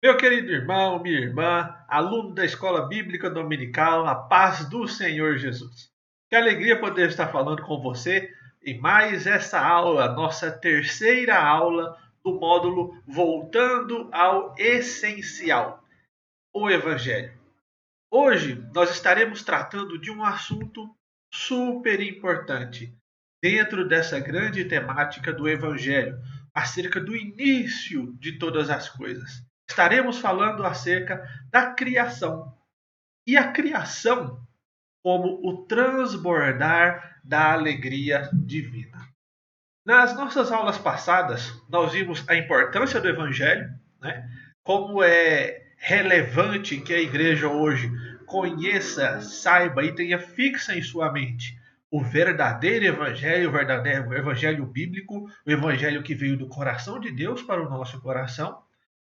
Meu querido irmão, minha irmã, aluno da Escola Bíblica Dominical, a paz do Senhor Jesus. Que alegria poder estar falando com você em mais essa aula, nossa terceira aula do módulo Voltando ao Essencial, o Evangelho. Hoje nós estaremos tratando de um assunto super importante dentro dessa grande temática do Evangelho, acerca do início de todas as coisas. Estaremos falando acerca da criação e a criação como o transbordar da alegria divina. Nas nossas aulas passadas, nós vimos a importância do Evangelho, né? Como é relevante que a igreja hoje conheça, saiba e tenha fixa em sua mente o verdadeiro Evangelho, o verdadeiro Evangelho bíblico, o Evangelho que veio do coração de Deus para o nosso coração,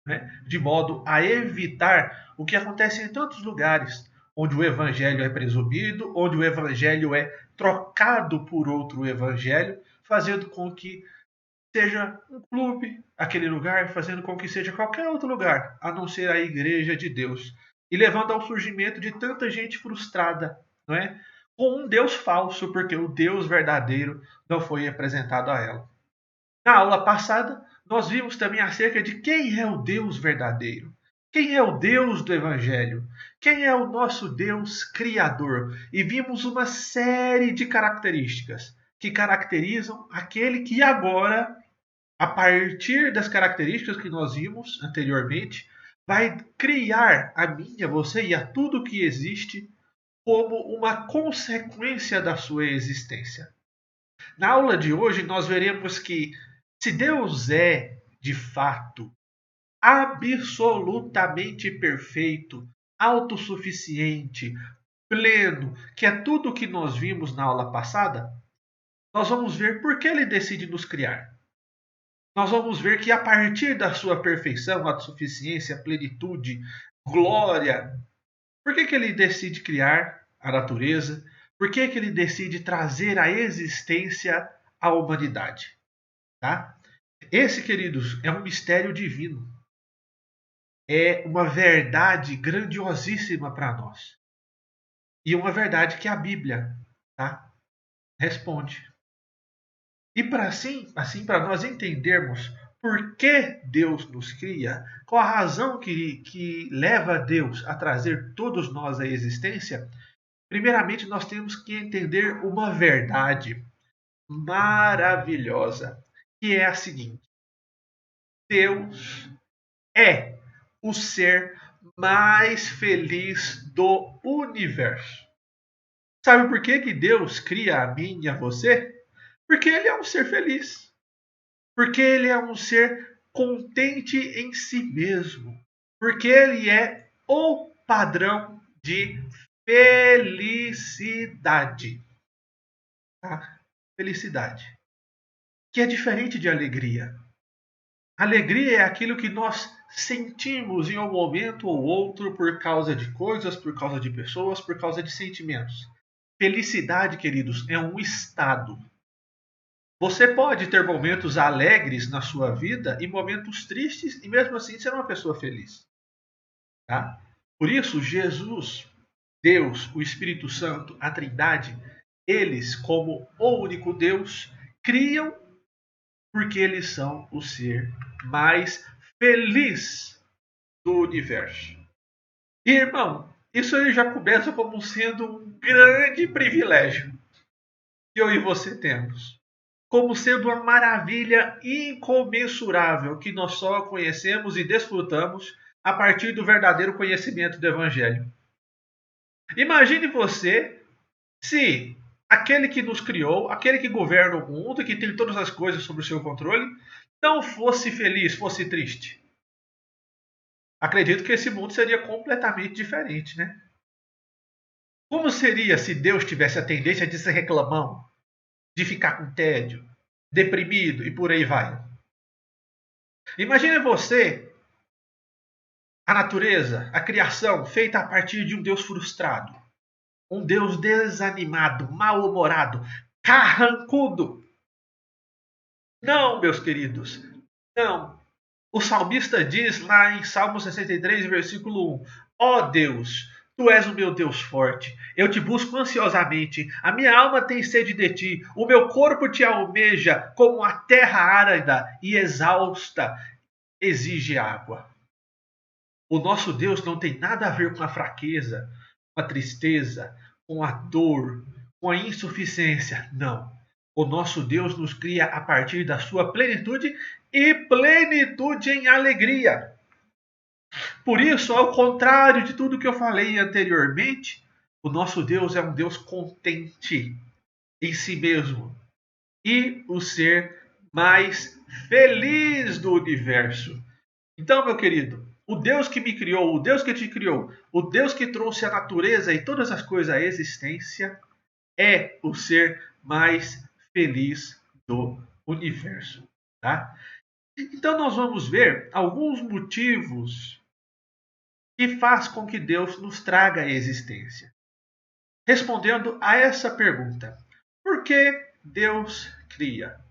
né? De modo a evitar o que acontece em tantos lugares, onde o evangelho é presumido, onde o evangelho é trocado por outro evangelho, fazendo com que seja um clube aquele lugar, fazendo com que seja qualquer outro lugar, a não ser a igreja de Deus, e levando ao surgimento de tanta gente frustrada, não é? Com um Deus falso, porque o Deus verdadeiro não foi apresentado a ela. Na aula passada, nós vimos também acerca de quem é o Deus verdadeiro. Quem é o Deus do Evangelho? Quem é o nosso Deus Criador? E vimos uma série de características que caracterizam aquele que agora, a partir das características que nós vimos anteriormente, vai criar a mim, a você e a tudo que existe como uma consequência da sua existência. Na aula de hoje, nós veremos que se Deus é, de fato, absolutamente perfeito, autossuficiente, pleno, que é tudo o que nós vimos na aula passada, nós vamos ver por que ele decide nos criar. Nós vamos ver que a partir da sua perfeição, autossuficiência, plenitude, glória, por que ele decide criar a natureza? Por que ele decide trazer à existência a humanidade? Tá? Esse, queridos, é um mistério divino. É uma verdade grandiosíssima para nós. E uma verdade que a Bíblia, tá, responde. E para assim para nós entendermos por que Deus nos cria, qual a razão que leva Deus a trazer todos nós à existência, primeiramente nós temos que entender uma verdade maravilhosa, que é a seguinte: Deus é o ser mais feliz do universo. Sabe por que Deus cria a mim e a você? Porque Ele é um ser feliz. Porque Ele é um ser contente em si mesmo. Porque Ele é o padrão de felicidade. Tá? Felicidade. Que é diferente de alegria. Alegria é aquilo que nós sentimos em um momento ou outro por causa de coisas, por causa de pessoas, por causa de sentimentos. Felicidade, queridos, é um estado. Você pode ter momentos alegres na sua vida e momentos tristes e mesmo assim ser uma pessoa feliz. Tá? Por isso, Jesus, Deus, o Espírito Santo, a Trindade, eles, como o único Deus, criam porque eles são o ser mais feliz do universo. E, irmão, isso aí já começa como sendo um grande privilégio que eu e você temos. Como sendo uma maravilha incomensurável que nós só conhecemos e desfrutamos a partir do verdadeiro conhecimento do Evangelho. Imagine você se aquele que nos criou, aquele que governa o mundo, que tem todas as coisas sob o seu controle, não fosse feliz, fosse triste. Acredito que esse mundo seria completamente diferente, né? Como seria se Deus tivesse a tendência de ser reclamão, de ficar com tédio, deprimido e por aí vai? Imagine você, a natureza, a criação feita a partir de um Deus frustrado, um Deus desanimado, mal-humorado, carrancudo. Não, meus queridos, não. O salmista diz lá em Salmo 63, versículo 1: Ó Deus, tu és o meu Deus forte. Eu te busco ansiosamente. A minha alma tem sede de ti. O meu corpo te almeja como a terra árida e exausta exige água. O nosso Deus não tem nada a ver com a fraqueza, com a tristeza, com a dor, com a insuficiência. Não. O nosso Deus nos cria a partir da sua plenitude e plenitude em alegria. Por isso, ao contrário de tudo que eu falei anteriormente, o nosso Deus é um Deus contente em si mesmo e o ser mais feliz do universo. Então, meu querido, o Deus que me criou, o Deus que te criou, o Deus que trouxe a natureza e todas as coisas à existência, é o ser mais feliz do universo. Tá? Então, nós vamos ver alguns motivos que faz com que Deus nos traga a existência. Respondendo a essa pergunta: por que Deus cria?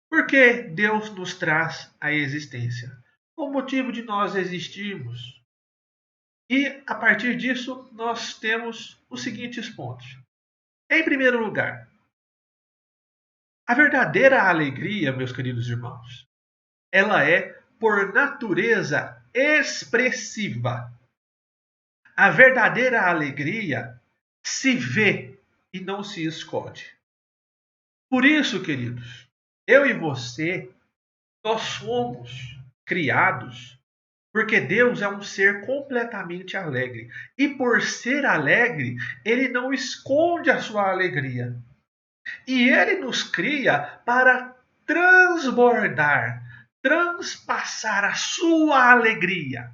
Por que Deus nos traz a existência? O motivo de nós existirmos. E a partir disso, nós temos os seguintes pontos. Em primeiro lugar, a verdadeira alegria, meus queridos irmãos, ela é por natureza expressiva. A verdadeira alegria se vê e não se esconde. Por isso, queridos, eu e você, nós somos criados porque Deus é um ser completamente alegre. E por ser alegre, ele não esconde a sua alegria. E ele nos cria para transbordar, transpassar a sua alegria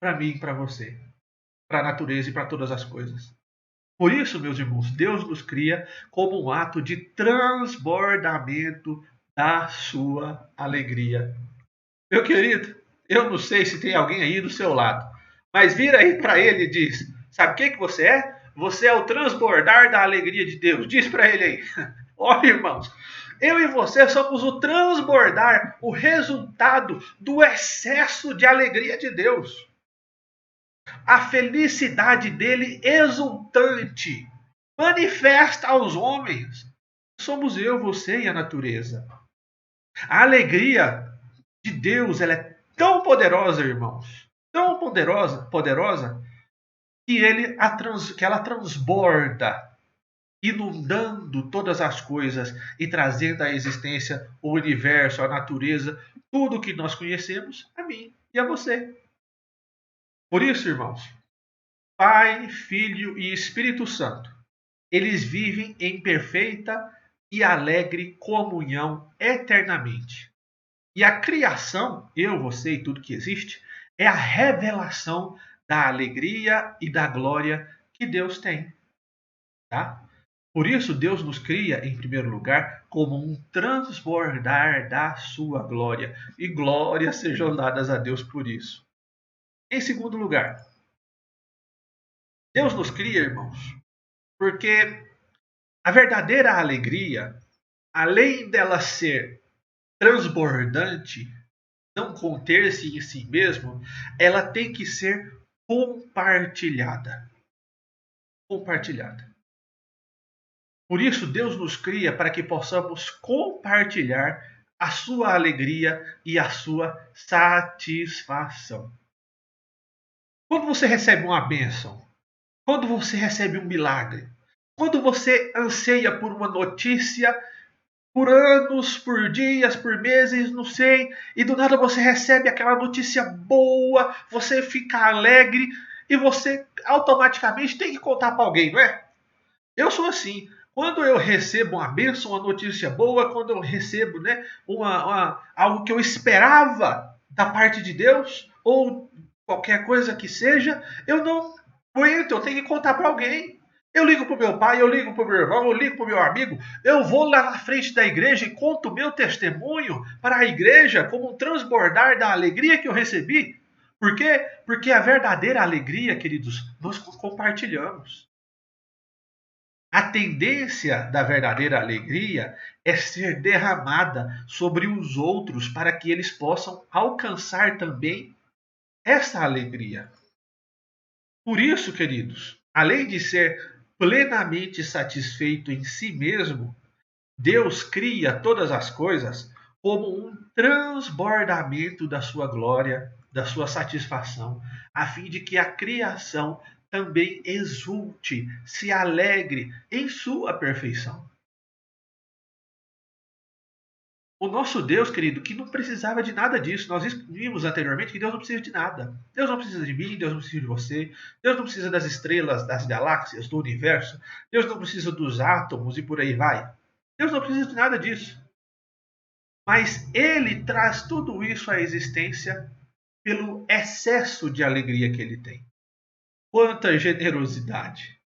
para mim e para você, para a natureza e para todas as coisas. Por isso, meus irmãos, Deus nos cria como um ato de transbordamento da sua alegria. Meu querido, eu não sei se tem alguém aí do seu lado, mas vira aí para ele e diz: sabe o que você é? Você é o transbordar da alegria de Deus. Diz para ele aí. Olha, irmãos, eu e você somos o transbordar, o resultado do excesso de alegria de Deus. A felicidade dele exultante, manifesta aos homens. Somos eu, você e a natureza. A alegria de Deus, ela é tão poderosa, irmãos, tão poderosa que ela transborda, inundando todas as coisas e trazendo à existência o universo, a natureza, tudo que nós conhecemos, a mim e a você. Por isso, irmãos, Pai, Filho e Espírito Santo, eles vivem em perfeita e alegre comunhão eternamente. E a criação, eu, você e tudo que existe, é a revelação da alegria e da glória que Deus tem. Tá? Por isso, Deus nos cria, em primeiro lugar, como um transbordar da sua glória. E glórias sejam dadas a Deus por isso. Em segundo lugar, Deus nos cria, irmãos, porque a verdadeira alegria, além dela ser transbordante, não conter-se em si mesmo, ela tem que ser compartilhada. Compartilhada. Por isso, Deus nos cria para que possamos compartilhar a sua alegria e a sua satisfação. Quando você recebe uma bênção, quando você recebe um milagre, quando você anseia por uma notícia, por anos, por dias, por meses, não sei, e do nada você recebe aquela notícia boa, você fica alegre e você automaticamente tem que contar para alguém, não é? Eu sou assim. Quando eu recebo uma bênção, uma notícia boa, quando eu recebo, né, algo que eu esperava da parte de Deus, ou qualquer coisa que seja, eu não aguento, eu tenho que contar para alguém. Eu ligo para o meu pai, eu ligo para o meu irmão, eu ligo para o meu amigo, eu vou lá na frente da igreja e conto o meu testemunho para a igreja como um transbordar da alegria que eu recebi. Por quê? Porque a verdadeira alegria, queridos, nós compartilhamos. A tendência da verdadeira alegria é ser derramada sobre os outros para que eles possam alcançar também essa alegria. Por isso, queridos, além de ser plenamente satisfeito em si mesmo, Deus cria todas as coisas como um transbordamento da sua glória, da sua satisfação, a fim de que a criação também exulte, se alegre em sua perfeição. O nosso Deus, querido, que não precisava de nada disso. Nós vimos anteriormente que Deus não precisa de nada. Deus não precisa de mim, Deus não precisa de você. Deus não precisa das estrelas, das galáxias, do universo. Deus não precisa dos átomos e por aí vai. Deus não precisa de nada disso. Mas Ele traz tudo isso à existência pelo excesso de alegria que Ele tem. Quanta generosidade!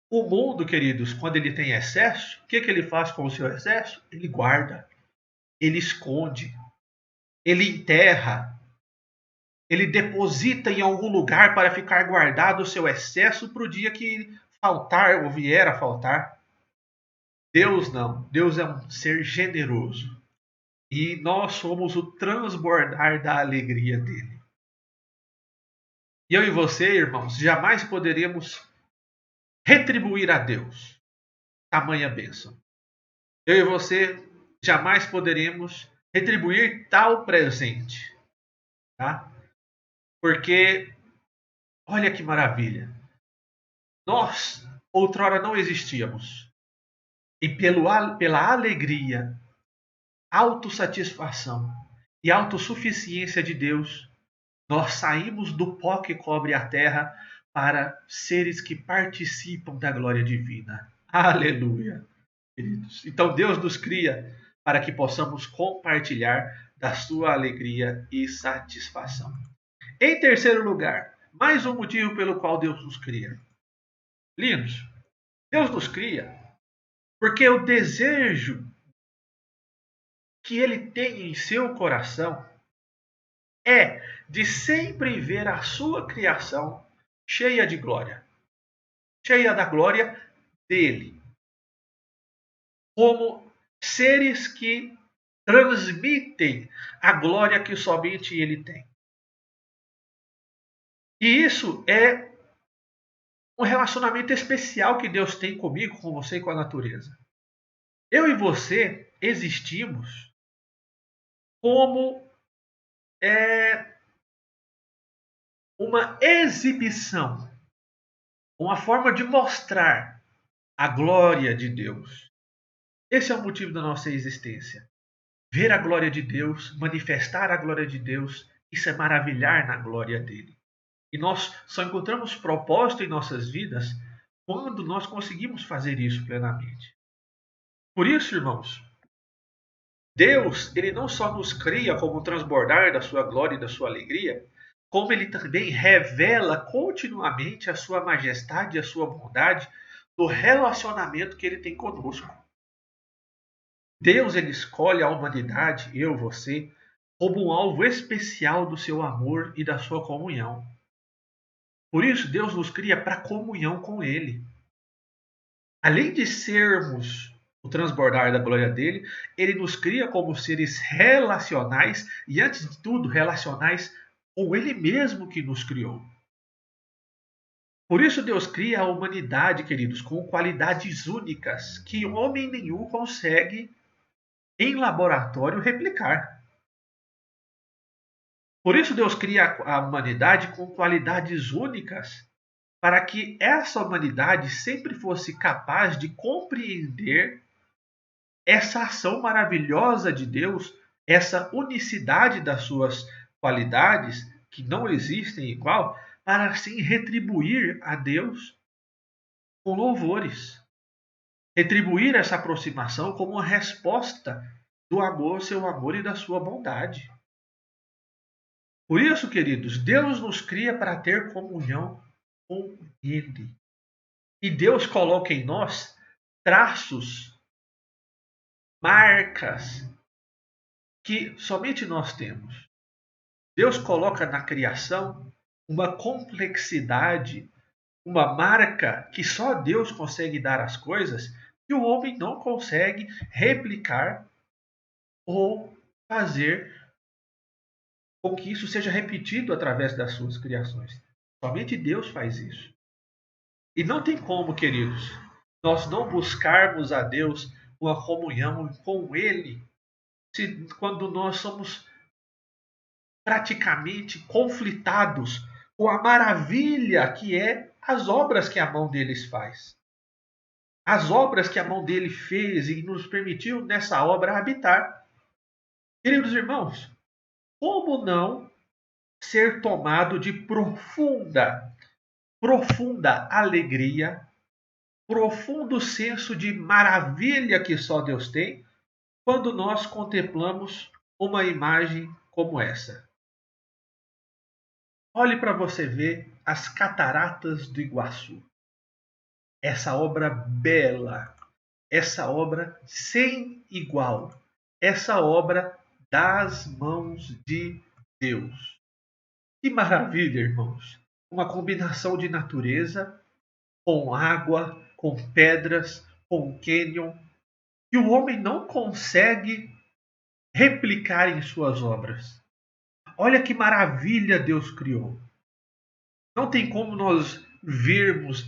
O mundo, queridos, quando ele tem excesso, o que ele faz com o seu excesso? Ele guarda, ele esconde, ele enterra, ele deposita em algum lugar para ficar guardado o seu excesso para o dia que faltar ou vier a faltar. Deus não. Deus é um ser generoso. E nós somos o transbordar da alegria dele. E eu e você, irmãos, jamais poderíamos retribuir a Deus tamanha bênção. Eu e você jamais poderemos retribuir tal presente, tá? Porque olha que maravilha. Nós outrora não existíamos. E pela alegria, autossatisfação e autossuficiência de Deus, nós saímos do pó que cobre a terra para seres que participam da glória divina. Aleluia, queridos. Então Deus nos cria para que possamos compartilhar da sua alegria e satisfação. Em terceiro lugar, mais um motivo pelo qual Deus nos cria. Lindos, Deus nos cria porque o desejo que ele tem em seu coração é de sempre ver a sua criação cheia de glória, cheia da glória dele, como seres que transmitem a glória que somente ele tem. E isso é um relacionamento especial que Deus tem comigo, com você e com a natureza. Eu e você existimos como uma exibição, uma forma de mostrar a glória de Deus. Esse é o motivo da nossa existência. Ver a glória de Deus, manifestar a glória de Deus, isso é maravilhar na glória dele. E nós só encontramos propósito em nossas vidas quando nós conseguimos fazer isso plenamente. Por isso, irmãos, Deus, ele não só nos cria como transbordar da sua glória e da sua alegria, como ele também revela continuamente a sua majestade e a sua bondade no relacionamento que ele tem conosco. Deus, ele escolhe a humanidade, eu, você, como um alvo especial do seu amor e da sua comunhão. Por isso, Deus nos cria para comunhão com ele. Além de sermos o transbordar da glória dele, ele nos cria como seres relacionais e, antes de tudo, relacionais com ele mesmo que nos criou. Por isso, Deus cria a humanidade, queridos, com qualidades únicas que homem nenhum consegue, em laboratório, replicar. Por isso, Deus cria a humanidade com qualidades únicas para que essa humanidade sempre fosse capaz de compreender essa ação maravilhosa de Deus, essa unicidade das suas qualidades, que não existem igual, para assim retribuir a Deus com louvores. Retribuir essa aproximação como uma resposta do amor, seu amor e da sua bondade. Por isso, queridos, Deus nos cria para ter comunhão com Ele. E Deus coloca em nós traços, marcas que somente nós temos. Deus coloca na criação uma complexidade uma marca que só Deus consegue dar às coisas, que o homem não consegue replicar ou fazer com que isso seja repetido através das suas criações. Somente Deus faz isso. E não tem como, queridos, nós não buscarmos a Deus uma comunhão com Ele, quando nós somos praticamente conflitados com a maravilha que é as obras que a mão deles faz. As obras que a mão dele fez e nos permitiu nessa obra habitar. Queridos irmãos, como não ser tomado de profunda alegria, profundo senso de maravilha que só Deus tem, quando nós contemplamos uma imagem como essa? Olhe para você ver as Cataratas do Iguaçu. Essa obra bela, essa obra sem igual, essa obra das mãos de Deus. Que maravilha, irmãos! Uma combinação de natureza com água, com pedras, com cânion, que o homem não consegue replicar em suas obras. Olha que maravilha Deus criou. Não tem como nós vermos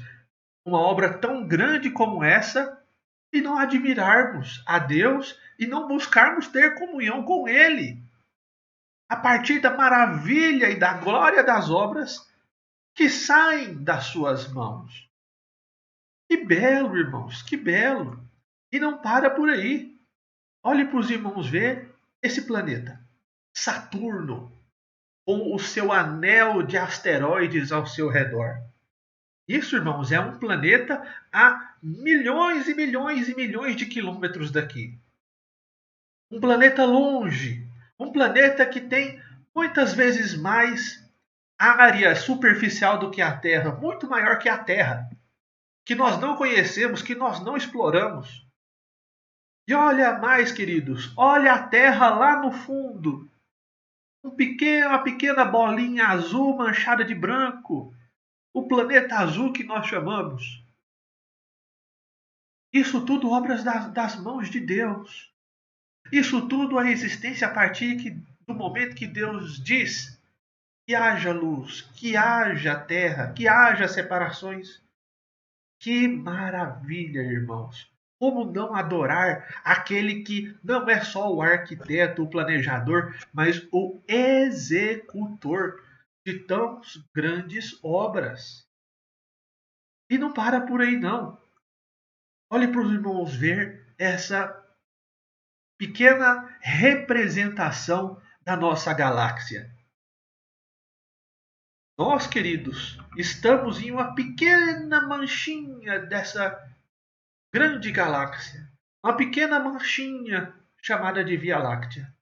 uma obra tão grande como essa e não admirarmos a Deus e não buscarmos ter comunhão com Ele. A partir da maravilha e da glória das obras que saem das suas mãos. Que belo, irmãos, que belo. E não para por aí. Olhe para os irmãos ver esse planeta. Saturno, com o seu anel de asteroides ao seu redor. Isso, irmãos, é um planeta a milhões e milhões e milhões de quilômetros daqui. Um planeta longe. Um planeta que tem muitas vezes mais área superficial do que a Terra, muito maior que a Terra, que nós não conhecemos, que nós não exploramos. E olha mais, queridos, olha a Terra lá no fundo. Uma pequena bolinha azul manchada de branco. O planeta azul que nós chamamos. Isso tudo obras das mãos de Deus. Isso tudo a existência a partir do momento que Deus diz que haja luz, que haja terra, que haja separações. Que maravilha, irmãos! Como não adorar aquele que não é só o arquiteto, o planejador, mas o executor de tão grandes obras? E não para por aí, não. Olhe para os irmãos ver essa pequena representação da nossa galáxia. Nós, queridos, estamos em uma pequena manchinha dessa grande galáxia. Uma pequena manchinha chamada de Via Láctea.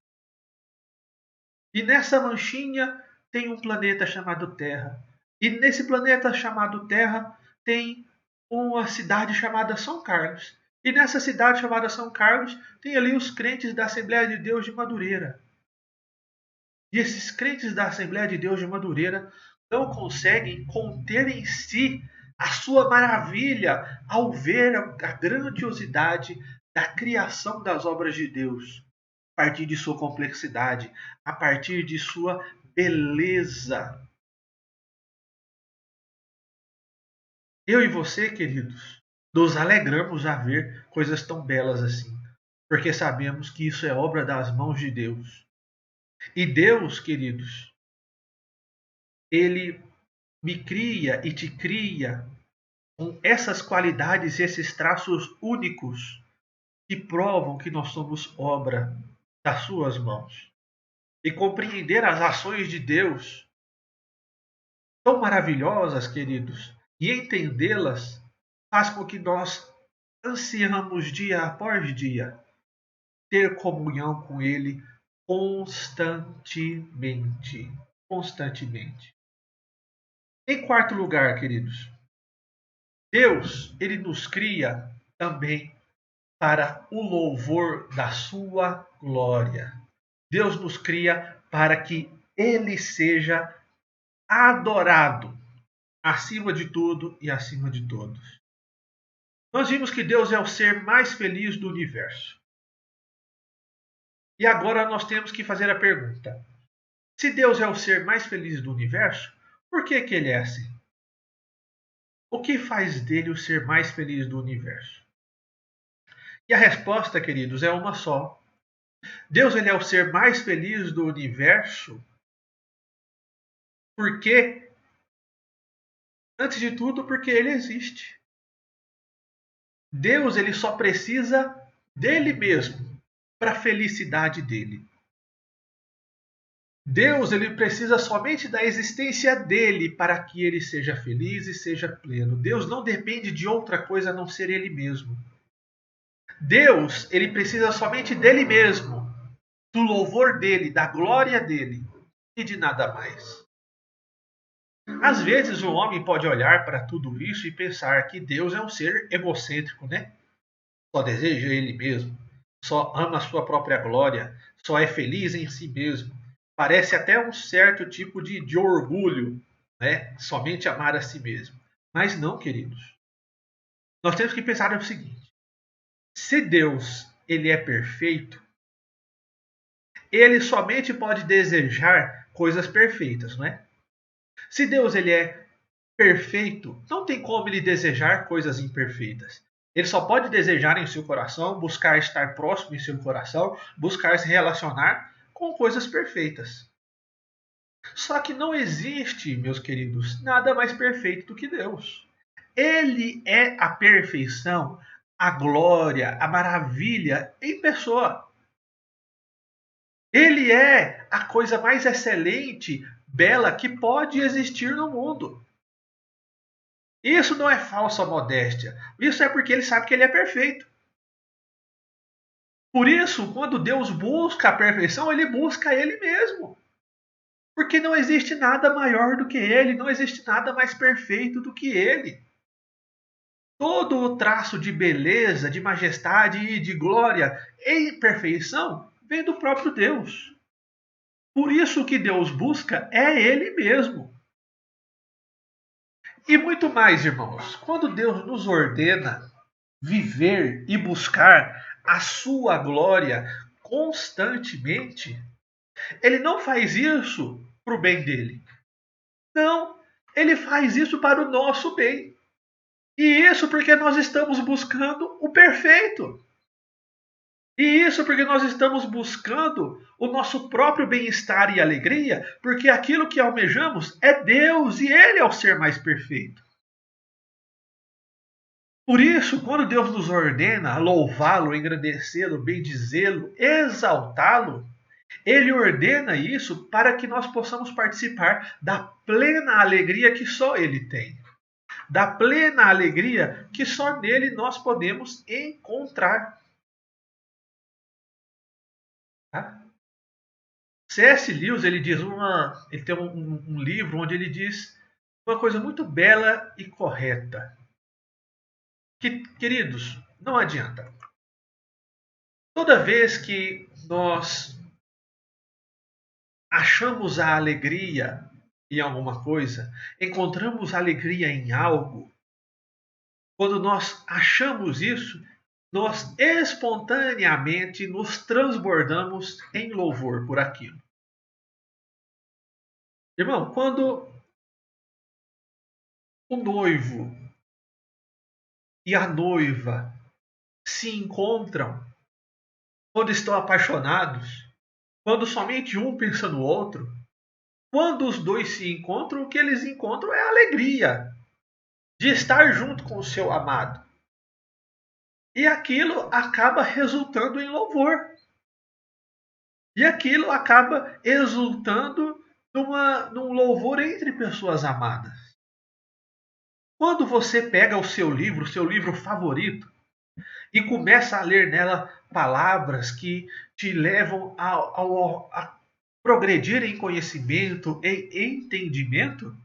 E nessa manchinha tem um planeta chamado Terra. E nesse planeta chamado Terra tem uma cidade chamada São Carlos. E nessa cidade chamada São Carlos tem ali os crentes da Assembleia de Deus de Madureira. E esses crentes da Assembleia de Deus de Madureira não conseguem conter em si a sua maravilha ao ver a grandiosidade da criação das obras de Deus, a partir de sua complexidade, a partir de sua beleza. Eu e você, queridos, nos alegramos a ver coisas tão belas assim, porque sabemos que isso é obra das mãos de Deus. E Deus, queridos, Ele me cria e te cria com essas qualidades, esses traços únicos que provam que nós somos obra das suas mãos. E compreender as ações de Deus tão maravilhosas, queridos, e entendê-las faz com que nós ansiamos dia após dia ter comunhão com Ele constantemente. Constantemente. Em quarto lugar, queridos, Deus, Ele nos cria também para o louvor da sua glória. Deus nos cria para que Ele seja adorado acima de tudo e acima de todos. Nós vimos que Deus é o ser mais feliz do universo. E agora nós temos que fazer a pergunta: se Deus é o ser mais feliz do universo, por que ele é assim? O que faz dele o ser mais feliz do universo? E a resposta, queridos, é uma só. Deus ele é o ser mais feliz do universo porque, antes de tudo, porque ele existe. Deus ele só precisa dele mesmo para a felicidade dele. Deus ele precisa somente da existência dele para que ele seja feliz e seja pleno. Deus não depende de outra coisa a não ser ele mesmo. Deus ele precisa somente dele mesmo, do louvor dele, da glória dele e de nada mais. Às vezes o homem pode olhar para tudo isso e pensar que Deus é um ser egocêntrico, né? Só deseja ele mesmo, só ama a sua própria glória, só é feliz em si mesmo. Parece até um certo tipo de orgulho, né? Somente amar a si mesmo. Mas não, queridos. Nós temos que pensar no seguinte: se Deus ele é perfeito, ele somente pode desejar coisas perfeitas, não é? Se Deus ele é perfeito, não tem como ele desejar coisas imperfeitas. Ele só pode desejar em seu coração, buscar estar próximo em seu coração, buscar se relacionar com coisas perfeitas. Só que não existe, meus queridos, nada mais perfeito do que Deus. Ele é a perfeição, a glória, a maravilha em pessoa. Ele é a coisa mais excelente, bela que pode existir no mundo. Isso não é falsa modéstia. Isso é porque ele sabe que ele é perfeito. Por isso, quando Deus busca a perfeição, ele busca ele mesmo. Porque não existe nada maior do que ele, não existe nada mais perfeito do que ele. Todo o traço de beleza, de majestade e de glória em perfeição vem do próprio Deus. Por isso o que Deus busca é ele mesmo. E muito mais, irmãos. Quando Deus nos ordena viver e buscar a sua glória constantemente, ele não faz isso para o bem dele. Não, ele faz isso para o nosso bem. E isso porque nós estamos buscando o perfeito. E isso porque nós estamos buscando o nosso próprio bem-estar e alegria, porque aquilo que almejamos é Deus e Ele é o ser mais perfeito. Por isso, quando Deus nos ordena louvá-lo, engrandecê-lo, bendizê-lo, exaltá-lo, Ele ordena isso para que nós possamos participar da plena alegria que só Ele tem. Da plena alegria que só nele nós podemos encontrar. Tá? C.S. Lewis ele tem um livro onde ele diz uma coisa muito bela e correta. Que, queridos, não adianta. Toda vez que nós achamos a alegria em alguma coisa, encontramos alegria em algo, quando nós achamos isso, nós espontaneamente nos transbordamos em louvor por aquilo. Irmão, quando o noivo e a noiva se encontram, quando estão apaixonados, quando somente um pensa no outro, quando os dois se encontram, o que eles encontram é a alegria de estar junto com o seu amado. E aquilo acaba resultando em louvor. E aquilo acaba exultando num louvor entre pessoas amadas. Quando você pega o seu livro favorito, e começa a ler nela palavras que te levam a progredir em conhecimento, em entendimento,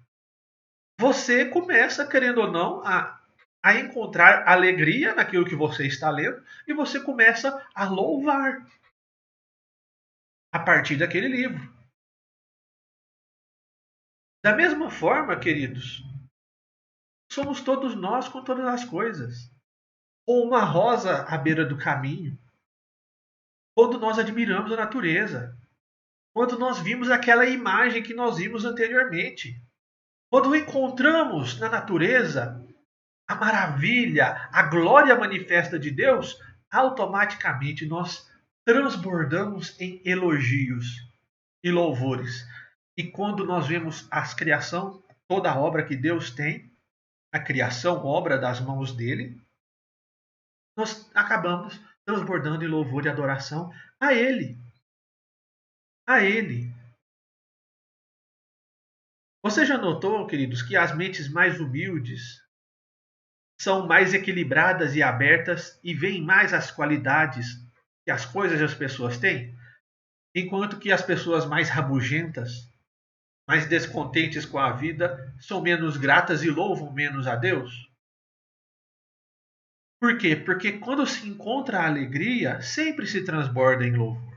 você começa, querendo ou não, a encontrar alegria naquilo que você está lendo e você começa a louvar a partir daquele livro. Da mesma forma, queridos, somos todos nós com todas as coisas. Ou uma rosa à beira do caminho, quando nós admiramos a natureza, quando nós vimos aquela imagem que nós vimos anteriormente, quando encontramos na natureza a maravilha, a glória manifesta de Deus, automaticamente nós transbordamos em elogios e louvores. E quando nós vemos a criação, toda a obra que Deus tem, a criação, obra das mãos dele, nós acabamos transbordando em louvor e adoração a Ele. A Ele. Você já notou, queridos, que as mentes mais humildes são mais equilibradas e abertas e veem mais as qualidades que as coisas das pessoas têm? Enquanto que as pessoas mais rabugentas, mais descontentes com a vida, são menos gratas e louvam menos a Deus? Por quê? Porque quando se encontra a alegria, sempre se transborda em louvor.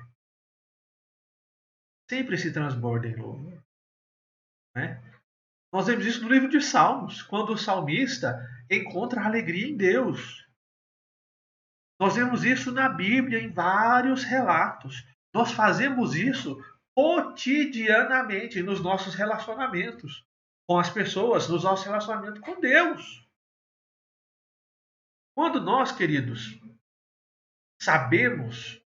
Sempre se transborda em louvor. Né? Nós vemos isso no livro de Salmos, quando o salmista encontra a alegria em Deus. Nós vemos isso na Bíblia em vários relatos. Nós fazemos isso cotidianamente nos nossos relacionamentos com as pessoas, nos nossos relacionamentos com Deus. Quando nós, queridos, sabemos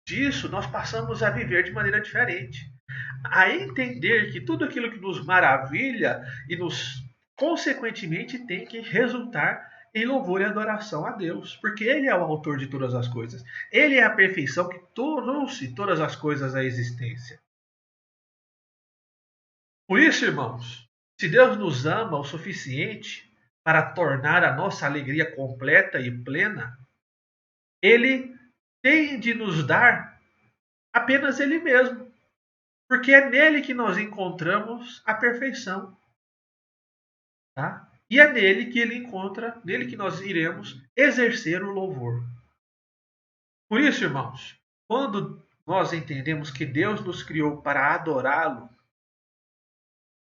disso, nós passamos a viver de maneira diferente. A entender que tudo aquilo que nos maravilha e nos, consequentemente, tem que resultar em louvor e adoração a Deus, porque Ele é o autor de todas as coisas. Ele é a perfeição que trouxe todas as coisas à existência. Por isso, irmãos, se Deus nos ama o suficiente para tornar a nossa alegria completa e plena, Ele tem de nos dar apenas Ele mesmo, porque é nele que nós encontramos a perfeição. Tá? E é nele que ele encontra, nele que nós iremos exercer o louvor. Por isso, irmãos, quando nós entendemos que Deus nos criou para adorá-lo,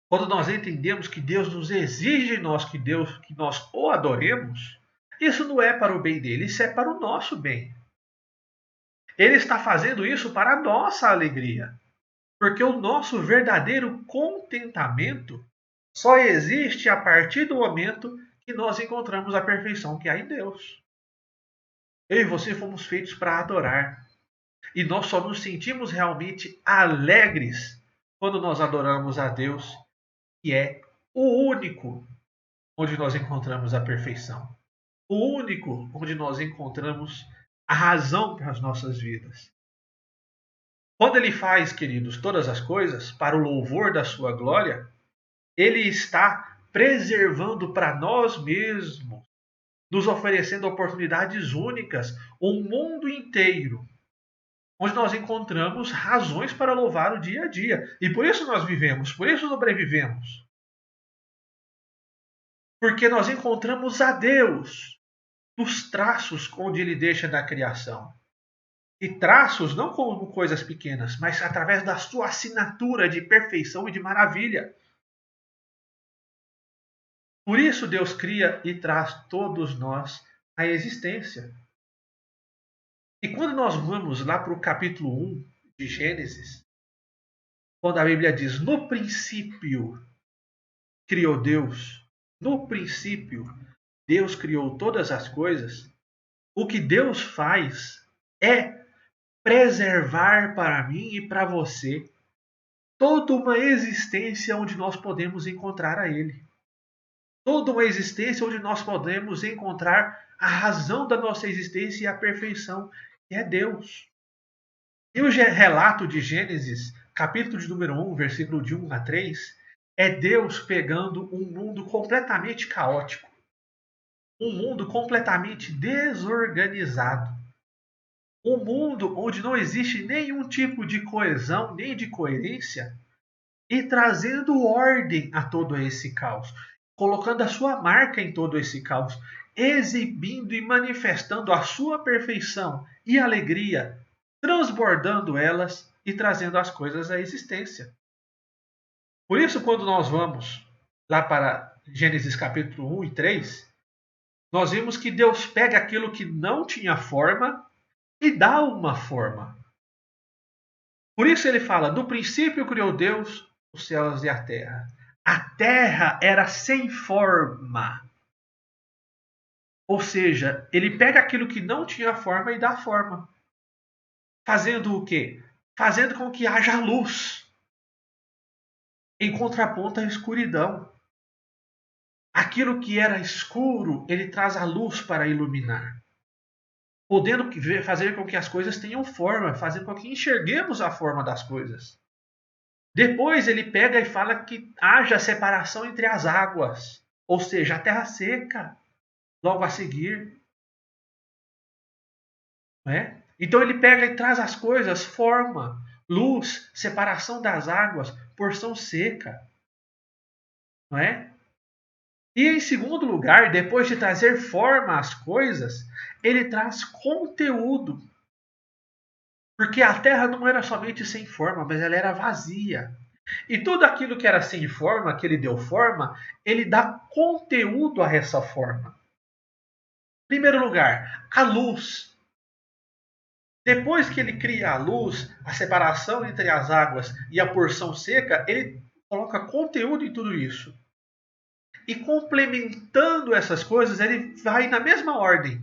quando nós entendemos que Deus nos exige que nós o adoremos, isso não é para o bem dele, isso é para o nosso bem. Ele está fazendo isso para a nossa alegria, porque o nosso verdadeiro contentamento só existe a partir do momento que nós encontramos a perfeição que há em Deus. Eu e você fomos feitos para adorar. E nós só nos sentimos realmente alegres quando nós adoramos a Deus, que é o único onde nós encontramos a perfeição. O único onde nós encontramos a razão para as nossas vidas. Quando Ele faz, queridos, todas as coisas para o louvor da sua glória, Ele está preservando para nós mesmos, nos oferecendo oportunidades únicas, um mundo inteiro, onde nós encontramos razões para louvar o dia a dia. E por isso nós vivemos, por isso sobrevivemos. Porque nós encontramos a Deus nos traços onde Ele deixa da criação. E traços não como coisas pequenas, mas através da sua assinatura de perfeição e de maravilha. Por isso Deus cria e traz todos nós à existência. E quando nós vamos lá para o capítulo 1 de Gênesis, quando a Bíblia diz, no princípio criou Deus, no princípio Deus criou todas as coisas, o que Deus faz é preservar para mim e para você toda uma existência onde nós podemos encontrar a Ele. Toda uma existência onde nós podemos encontrar a razão da nossa existência e a perfeição, que é Deus. E o relato de Gênesis, capítulo de número 1, versículo de 1 a 3, é Deus pegando um mundo completamente caótico, um mundo completamente desorganizado, um mundo onde não existe nenhum tipo de coesão, nem de coerência, e trazendo ordem a todo esse caos, colocando a sua marca em todo esse caos, exibindo e manifestando a sua perfeição e alegria, transbordando elas e trazendo as coisas à existência. Por isso, quando nós vamos lá para Gênesis capítulo 1 e 3, nós vimos que Deus pega aquilo que não tinha forma e dá uma forma. Por isso ele fala, no princípio criou Deus os céus e a terra. A terra era sem forma. Ou seja, ele pega aquilo que não tinha forma e dá forma. Fazendo o quê? Fazendo com que haja luz. Em contraponto à escuridão. Aquilo que era escuro, ele traz a luz para iluminar. Podendo fazer com que as coisas tenham forma, fazendo com que enxerguemos a forma das coisas. Depois ele pega e fala que haja separação entre as águas, ou seja, a terra seca, logo a seguir. Né? Então ele pega e traz as coisas, forma, luz, separação das águas, porção seca. Não é? E em segundo lugar, depois de trazer forma às coisas, ele traz conteúdo. Porque a terra não era somente sem forma, mas ela era vazia. E tudo aquilo que era sem forma, que ele deu forma, ele dá conteúdo a essa forma. Em primeiro lugar, a luz. Depois que ele cria a luz, a separação entre as águas e a porção seca, ele coloca conteúdo em tudo isso. E complementando essas coisas, ele vai na mesma ordem.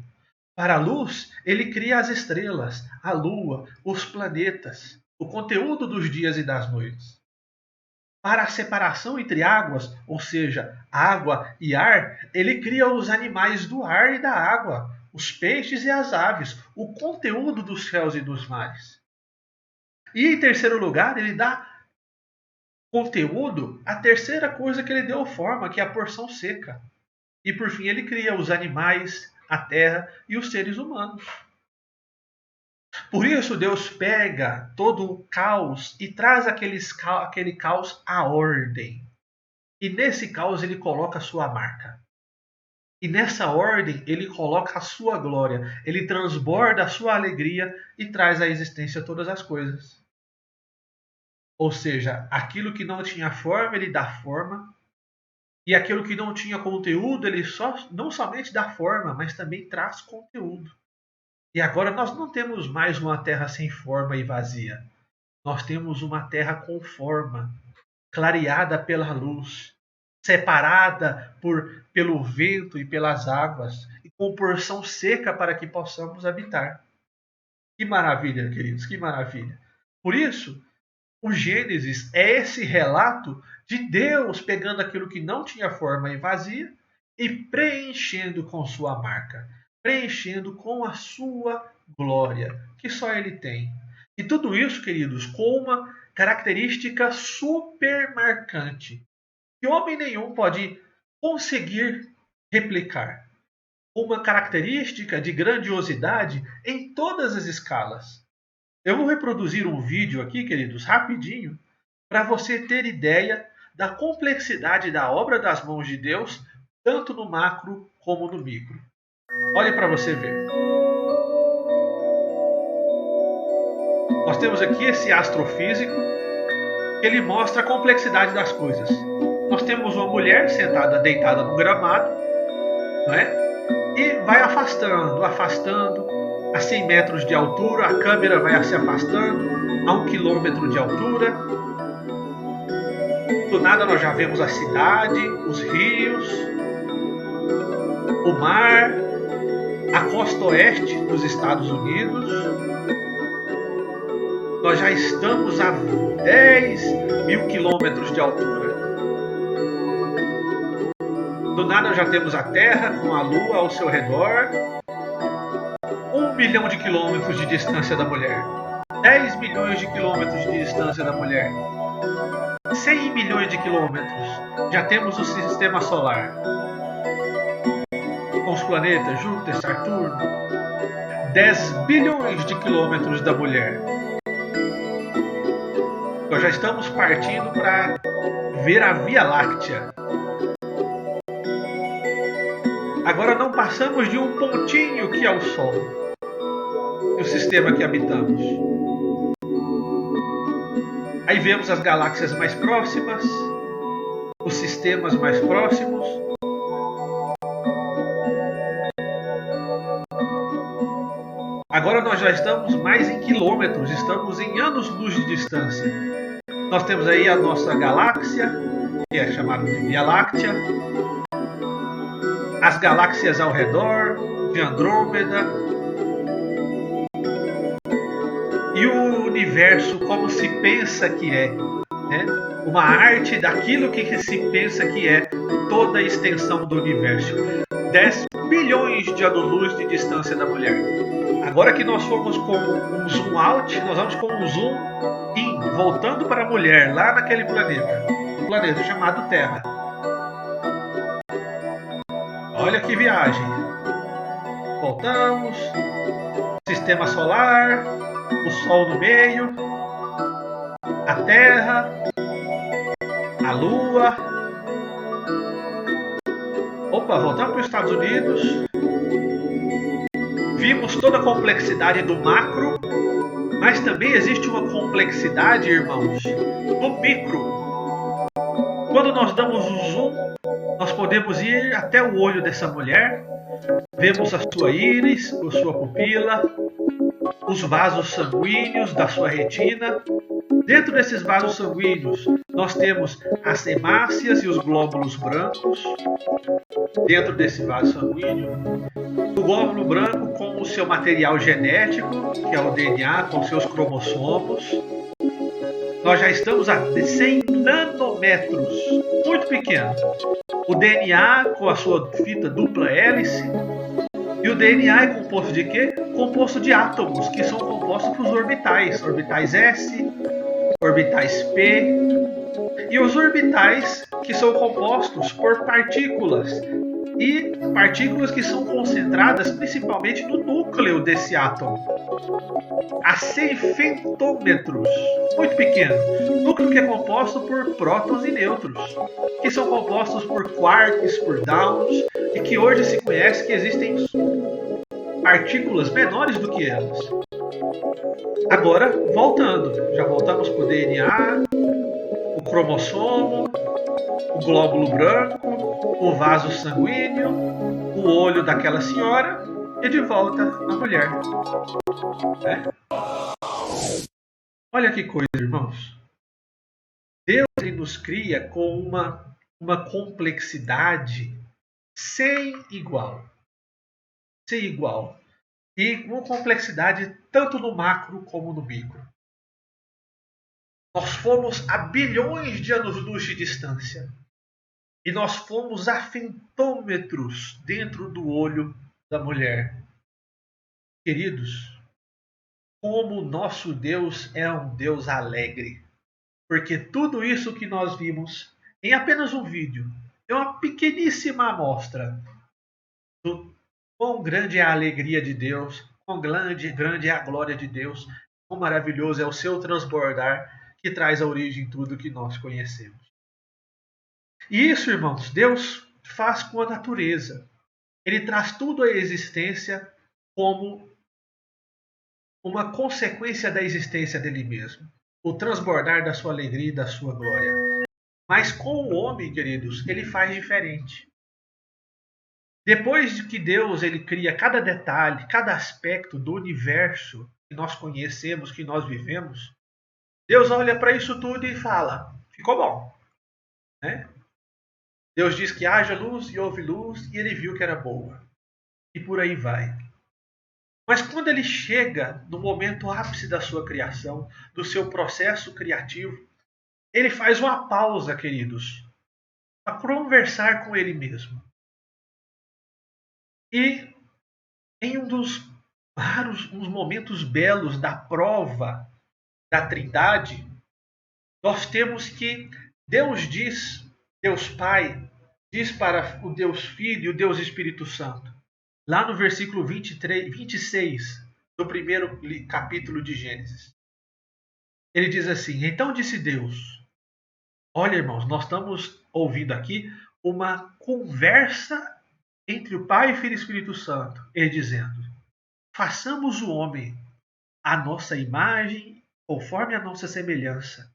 Para a luz, ele cria as estrelas, a lua, os planetas, o conteúdo dos dias e das noites. Para a separação entre águas, ou seja, água e ar, ele cria os animais do ar e da água, os peixes e as aves, o conteúdo dos céus e dos mares. E em terceiro lugar, ele dá conteúdo à terceira coisa que ele deu forma, que é a porção seca. E por fim, ele cria os animais, a terra e os seres humanos. Por isso, Deus pega todo o caos e traz aquele caos à ordem. E nesse caos ele coloca a sua marca. E nessa ordem ele coloca a sua glória. Ele transborda a sua alegria e traz à existência todas as coisas. Ou seja, aquilo que não tinha forma, ele dá forma. E aquilo que não tinha conteúdo, ele não somente dá forma, mas também traz conteúdo. E agora nós não temos mais uma terra sem forma e vazia. Nós temos uma terra com forma, clareada pela luz, separada pelo vento e pelas águas, e com porção seca para que possamos habitar. Que maravilha, queridos, que maravilha. Por isso, o Gênesis é esse relato de Deus pegando aquilo que não tinha forma e vazia e preenchendo com sua marca, preenchendo com a sua glória, que só Ele tem. E tudo isso, queridos, com uma característica super marcante, que homem nenhum pode conseguir replicar. Uma característica de grandiosidade em todas as escalas. Eu vou reproduzir um vídeo aqui, queridos, rapidinho, para você ter ideia da complexidade da obra das mãos de Deus, tanto no macro como no micro. Olhe para você ver. Nós temos aqui esse astrofísico, que ele mostra a complexidade das coisas. Nós temos uma mulher sentada, deitada no gramado, não é? E vai afastando, afastando. A 100 metros de altura, a câmera vai se afastando, a 1 quilômetro de altura. Do nada nós já vemos a cidade, os rios, o mar, a costa oeste dos Estados Unidos. Nós já estamos a 10 mil quilômetros de altura. Do nada já temos a Terra com a Lua ao seu redor. 1 milhão de quilômetros de distância da mulher. 10 milhões de quilômetros de distância da mulher. 100 milhões de quilômetros. Já temos o sistema solar. Com os planetas Júpiter, Saturno. 10 bilhões de quilômetros da mulher. Nós já estamos partindo para ver a Via Láctea. Agora não passamos de um pontinho que é o Sol, o sistema que habitamos. Aí vemos as galáxias mais próximas, os sistemas mais próximos. Agora nós já estamos mais em quilômetros, estamos em anos-luz de distância. Nós temos aí a nossa galáxia, que é chamada de Via Láctea, as galáxias ao redor, de Andrômeda, e o universo como se pensa que é, né? Uma arte daquilo que se pensa que é toda a extensão do universo. 10 bilhões de anos-luz de distância da mulher. Agora que nós fomos com um zoom out, nós vamos com um zoom in, voltando para a mulher, lá naquele planeta. Um planeta chamado Terra. Olha que viagem. Voltamos. Sistema solar. O Sol no meio. A Terra. A Lua. Opa, voltamos para os Estados Unidos. Vimos toda a complexidade do macro, mas também existe uma complexidade, irmãos, do micro. Quando nós damos um zoom, nós podemos ir até o olho dessa mulher, vemos a sua íris, a sua pupila, os vasos sanguíneos da sua retina. Dentro desses vasos sanguíneos, nós temos as hemácias e os glóbulos brancos. Dentro desse vaso sanguíneo, o glóbulo branco com o seu material genético, que é o DNA, com seus cromossomos. Nós já estamos a 100 nanômetros, muito pequeno. O DNA com a sua fita dupla hélice. E o DNA é composto de quê? Composto de átomos, que são compostos por orbitais. Orbitais S, orbitais P. E os orbitais que são compostos por partículas. E partículas que são concentradas principalmente no núcleo desse átomo. A 100 femtômetros, muito pequeno. Núcleo que é composto por prótons e nêutrons, que são compostos por quarks, por downs, e que hoje se conhece que existem partículas menores do que elas. Agora, voltando, já voltamos para o DNA, o cromossomo, o glóbulo branco, o vaso sanguíneo, o olho daquela senhora e de volta a mulher. É? Olha que coisa, irmãos. Deus ele nos cria com uma complexidade sem igual. Sem igual. E uma complexidade tanto no macro como no micro. Nós fomos a bilhões de anos-luz de distância. E nós fomos a femtômetros dentro do olho da mulher. Queridos, como o nosso Deus é um Deus alegre. Porque tudo isso que nós vimos em apenas um vídeo é uma pequeníssima amostra do quão grande é a alegria de Deus, quão grande é a glória de Deus, quão maravilhoso é o seu transbordar que traz a origem de tudo que nós conhecemos. E isso, irmãos, Deus faz com a natureza. Ele traz tudo à existência como uma consequência da existência dele mesmo. O transbordar da sua alegria e da sua glória. Mas com o homem, queridos, ele faz diferente. Depois de que Deus ele cria cada detalhe, cada aspecto do universo que nós conhecemos, que nós vivemos, Deus olha para isso tudo e fala, ficou bom. Né? Deus diz que haja luz e houve luz e ele viu que era boa. E por aí vai. Mas quando ele chega no momento ápice da sua criação, do seu processo criativo, ele faz uma pausa, queridos, para conversar com ele mesmo. E em um dos raros uns momentos belos da prova da Trindade, nós temos que Deus diz, Deus Pai, diz para o Deus Filho e o Deus Espírito Santo, lá no versículo 26 do primeiro capítulo de Gênesis. Ele diz assim, então disse Deus, olha irmãos, nós estamos ouvindo aqui uma conversa entre o Pai, Filho e Espírito Santo, ele dizendo, façamos o homem à nossa imagem, conforme a nossa semelhança,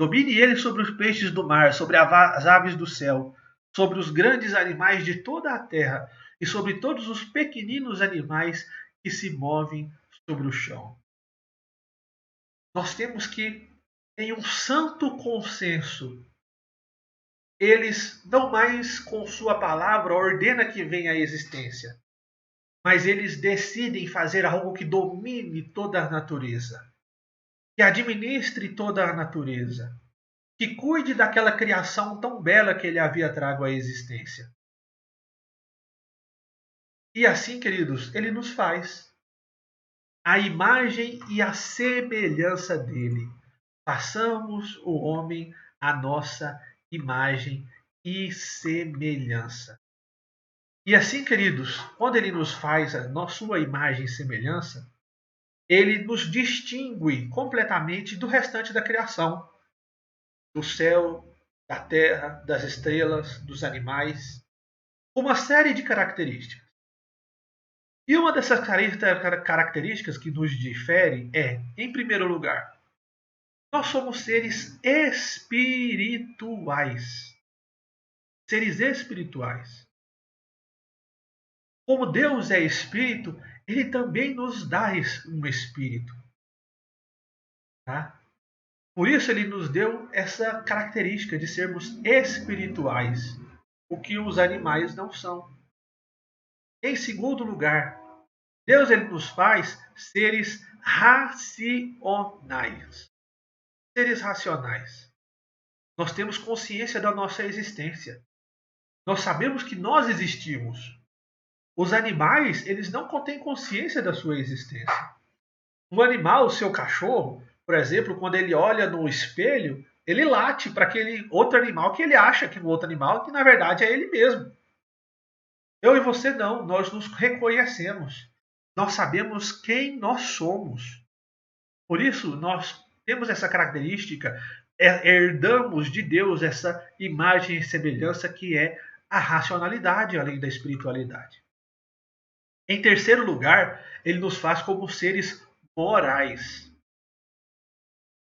Domine ele sobre os peixes do mar, sobre as aves do céu, sobre os grandes animais de toda a terra e sobre todos os pequeninos animais que se movem sobre o chão. Nós temos que, em um santo consenso, eles não mais com sua palavra ordena que venha à existência, mas eles decidem fazer algo que domine toda a natureza, que administre toda a natureza, que cuide daquela criação tão bela que ele havia trago à existência. E assim, queridos, ele nos faz a imagem e a semelhança dele. Façamos o homem a nossa imagem e semelhança. E assim, queridos, quando ele nos faz a sua imagem e semelhança, ele nos distingue completamente do restante da criação, do céu, da terra, das estrelas, dos animais, uma série de características. E uma dessas características que nos difere é, em primeiro lugar, nós somos seres espirituais. Seres espirituais. Como Deus é espírito, ele também nos dá um espírito. Tá? Por isso ele nos deu essa característica de sermos espirituais, o que os animais não são. Em segundo lugar, Deus ele nos faz seres racionais. Seres racionais. Nós temos consciência da nossa existência. Nós sabemos que nós existimos. Os animais, eles não contêm consciência da sua existência. Um animal, o seu cachorro, por exemplo, quando ele olha no espelho, ele late para aquele outro animal que ele acha que é um outro animal, que na verdade é ele mesmo. Eu e você não, nós nos reconhecemos. Nós sabemos quem nós somos. Por isso, nós temos essa característica, herdamos de Deus essa imagem e semelhança que é a racionalidade, além da espiritualidade. Em terceiro lugar, ele nos faz como seres morais.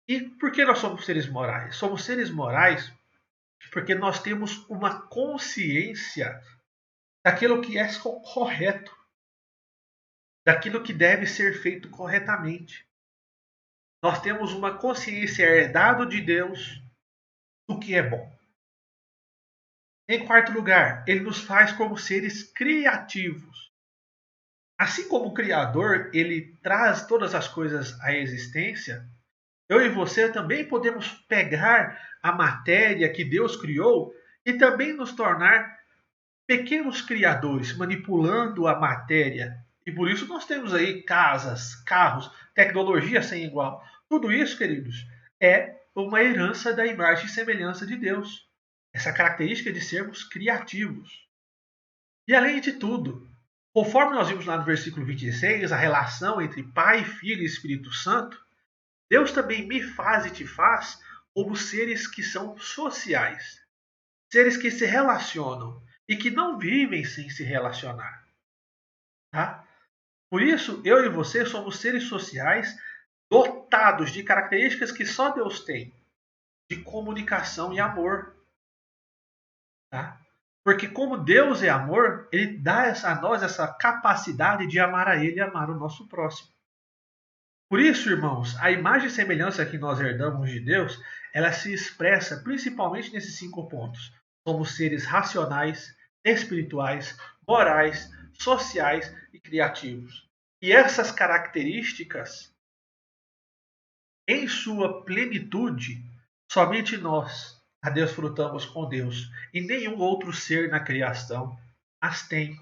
E por que nós somos seres morais? Somos seres morais porque nós temos uma consciência daquilo que é correto, daquilo que deve ser feito corretamente. Nós temos uma consciência herdada de Deus do que é bom. Em quarto lugar, ele nos faz como seres criativos. Assim como o Criador, ele traz todas as coisas à existência, eu e você também podemos pegar a matéria que Deus criou e também nos tornar pequenos criadores, manipulando a matéria. E por isso nós temos aí casas, carros, tecnologia sem igual. Tudo isso, queridos, é uma herança da imagem e semelhança de Deus. Essa característica de sermos criativos. E além de tudo, conforme nós vimos lá no versículo 26, a relação entre Pai, Filho e Espírito Santo, Deus também me faz e te faz como seres que são sociais. Seres que se relacionam e que não vivem sem se relacionar. Tá? Por isso, eu e você somos seres sociais dotados de características que só Deus tem. De comunicação e amor. Tá? Porque como Deus é amor, Ele dá a nós essa capacidade de amar a Ele e amar o nosso próximo. Por isso, irmãos, a imagem e semelhança que nós herdamos de Deus, ela se expressa principalmente nesses 5 pontos. Somos seres racionais, espirituais, morais, sociais e criativos. E essas características, em sua plenitude, somente nós a desfrutamos com Deus e nenhum outro ser na criação as tem.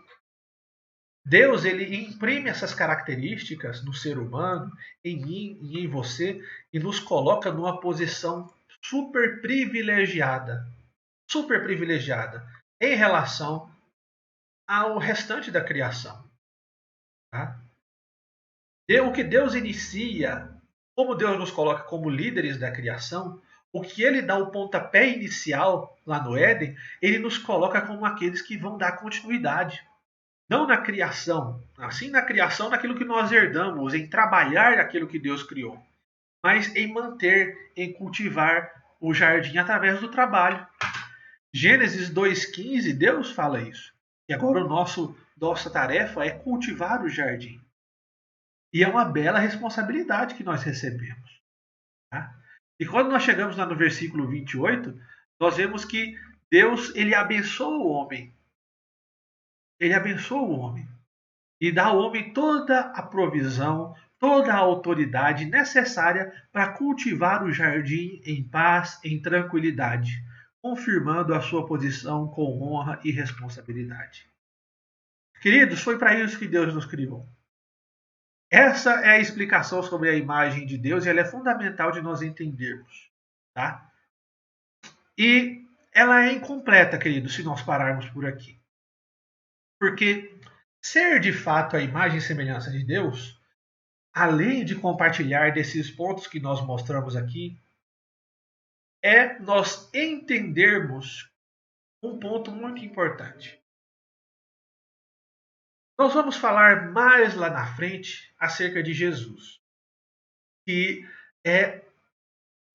Deus ele imprime essas características no ser humano, em mim e em você, e nos coloca numa posição super privilegiada em relação ao restante da criação. Tá? O que Deus inicia, como Deus nos coloca como líderes da criação, o que ele dá o pontapé inicial lá no Éden, ele nos coloca como aqueles que vão dar continuidade. Não na criação, assim na criação naquilo que nós herdamos, em trabalhar aquilo que Deus criou, mas em manter, em cultivar o jardim através do trabalho. Gênesis 2,15, Deus fala isso. E agora nossa tarefa é cultivar o jardim. E é uma bela responsabilidade que nós recebemos. Tá? E quando nós chegamos lá no versículo 28, nós vemos que Deus ele abençoa o homem. Ele abençoa o homem. E dá ao homem toda a provisão, toda a autoridade necessária para cultivar o jardim em paz, em tranquilidade, confirmando a sua posição com honra e responsabilidade. Queridos, foi para isso que Deus nos criou. Essa é a explicação sobre a imagem de Deus e ela é fundamental de nós entendermos. Tá? E ela é incompleta, queridos, se nós pararmos por aqui. Porque ser de fato a imagem e semelhança de Deus, além de compartilhar desses pontos que nós mostramos aqui, é nós entendermos um ponto muito importante. Nós vamos falar mais lá na frente acerca de Jesus, que é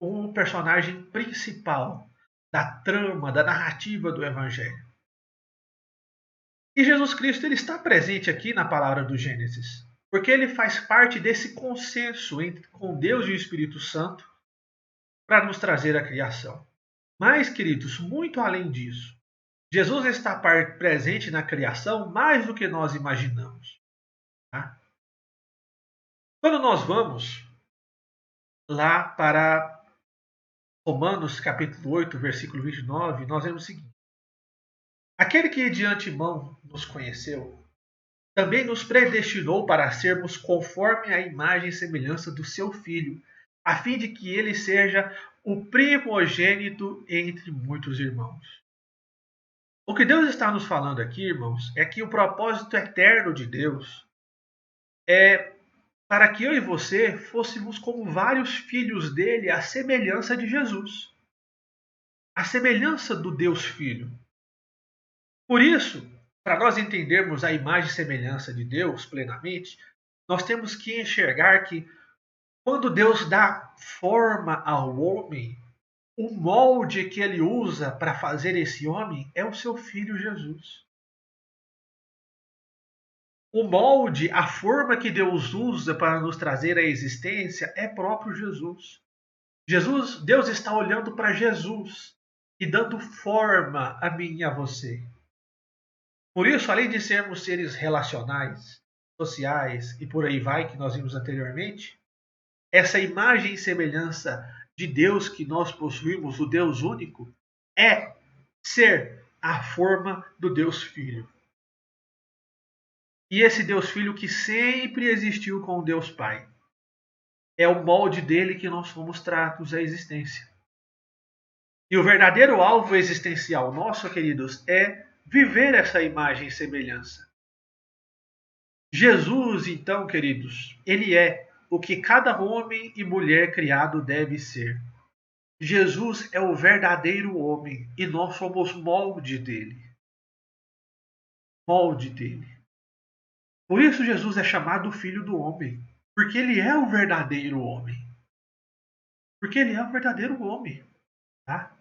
o personagem principal da trama, da narrativa do Evangelho. E Jesus Cristo ele está presente aqui na palavra do Gênesis, porque ele faz parte desse consenso com Deus e o Espírito Santo para nos trazer a criação. Mas, queridos, muito além disso, Jesus está presente na criação mais do que nós imaginamos. Tá? Quando nós vamos lá para Romanos capítulo 8, versículo 29, nós vemos o seguinte: aquele que de antemão nos conheceu, também nos predestinou para sermos conforme a imagem e semelhança do seu Filho, a fim de que ele seja o primogênito entre muitos irmãos. O que Deus está nos falando aqui, irmãos, é que o propósito eterno de Deus é para que eu e você fôssemos como vários filhos dele, à semelhança de Jesus. A semelhança do Deus Filho. Por isso, para nós entendermos a imagem e semelhança de Deus plenamente, nós temos que enxergar que quando Deus dá forma ao homem, o molde que ele usa para fazer esse homem é o seu filho Jesus. O molde, a forma que Deus usa para nos trazer à existência é próprio Jesus. Deus está olhando para Jesus e dando forma a mim e a você. Por isso, além de sermos seres relacionais, sociais e por aí vai, que nós vimos anteriormente, essa imagem e semelhança de Deus que nós possuímos, o Deus único, é ser a forma do Deus Filho. E esse Deus Filho que sempre existiu com o Deus Pai. É o molde dele que nós fomos tratos à existência. E o verdadeiro alvo existencial nosso, queridos, é viver essa imagem e semelhança. Jesus, então, queridos, ele é o que cada homem e mulher criado deve ser. Jesus é o verdadeiro homem e nós somos molde dele. Molde dele. Por isso Jesus é chamado o Filho do Homem, porque ele é o verdadeiro homem. Porque ele é o verdadeiro homem. Tá?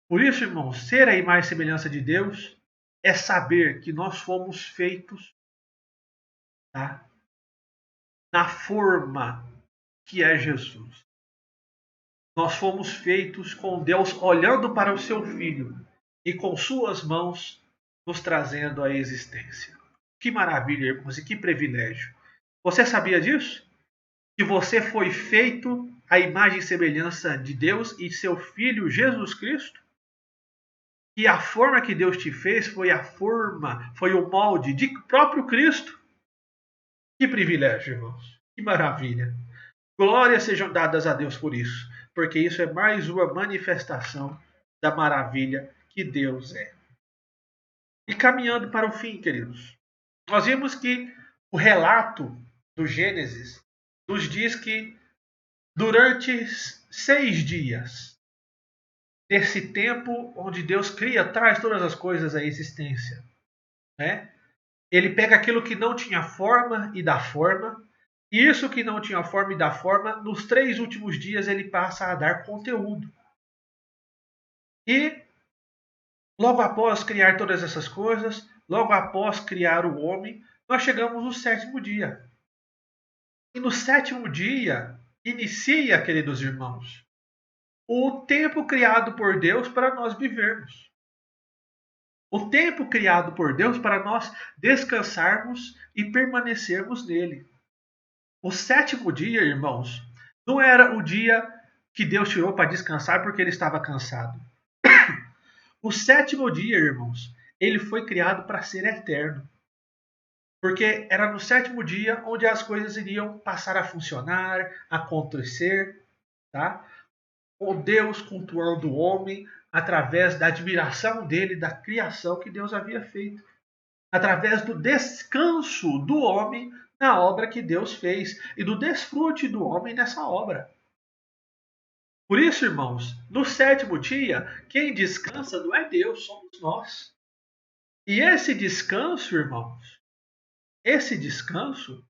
Por isso, irmãos, ser a imagem e semelhança de Deus é saber que nós fomos feitos, tá, na forma que é Jesus. Nós fomos feitos com Deus olhando para o seu Filho e com suas mãos nos trazendo à existência. Que maravilha, irmãos, e que privilégio. Você sabia disso? Que você foi feito à imagem e semelhança de Deus e seu Filho Jesus Cristo? Que a forma que Deus te fez foi o molde de próprio Cristo? Que privilégio, irmãos. Que maravilha. Glórias sejam dadas a Deus por isso, porque isso é mais uma manifestação da maravilha que Deus é. E caminhando para o fim, queridos, nós vimos que o relato do Gênesis nos diz que durante 6 dias, nesse tempo onde Deus cria, traz todas as coisas à existência, né? Ele pega aquilo que não tinha forma e dá forma, e isso que não tinha forma e dá forma, nos 3 últimos dias ele passa a dar conteúdo. E logo após criar todas essas coisas, logo após criar o homem, nós chegamos no sétimo dia. E no sétimo dia inicia, queridos irmãos, o tempo criado por Deus para nós vivermos. O tempo criado por Deus para nós descansarmos e permanecermos nele. O sétimo dia, irmãos, não era o dia que Deus tirou para descansar porque ele estava cansado. O sétimo dia, irmãos, ele foi criado para ser eterno. Porque era no sétimo dia onde as coisas iriam passar a funcionar, a acontecer, tá? O Deus cultuando o homem através da admiração dele, da criação que Deus havia feito. Através do descanso do homem na obra que Deus fez e do desfrute do homem nessa obra. Por isso, irmãos, no sétimo dia, quem descansa não é Deus, somos nós. E esse descanso, irmãos, esse descanso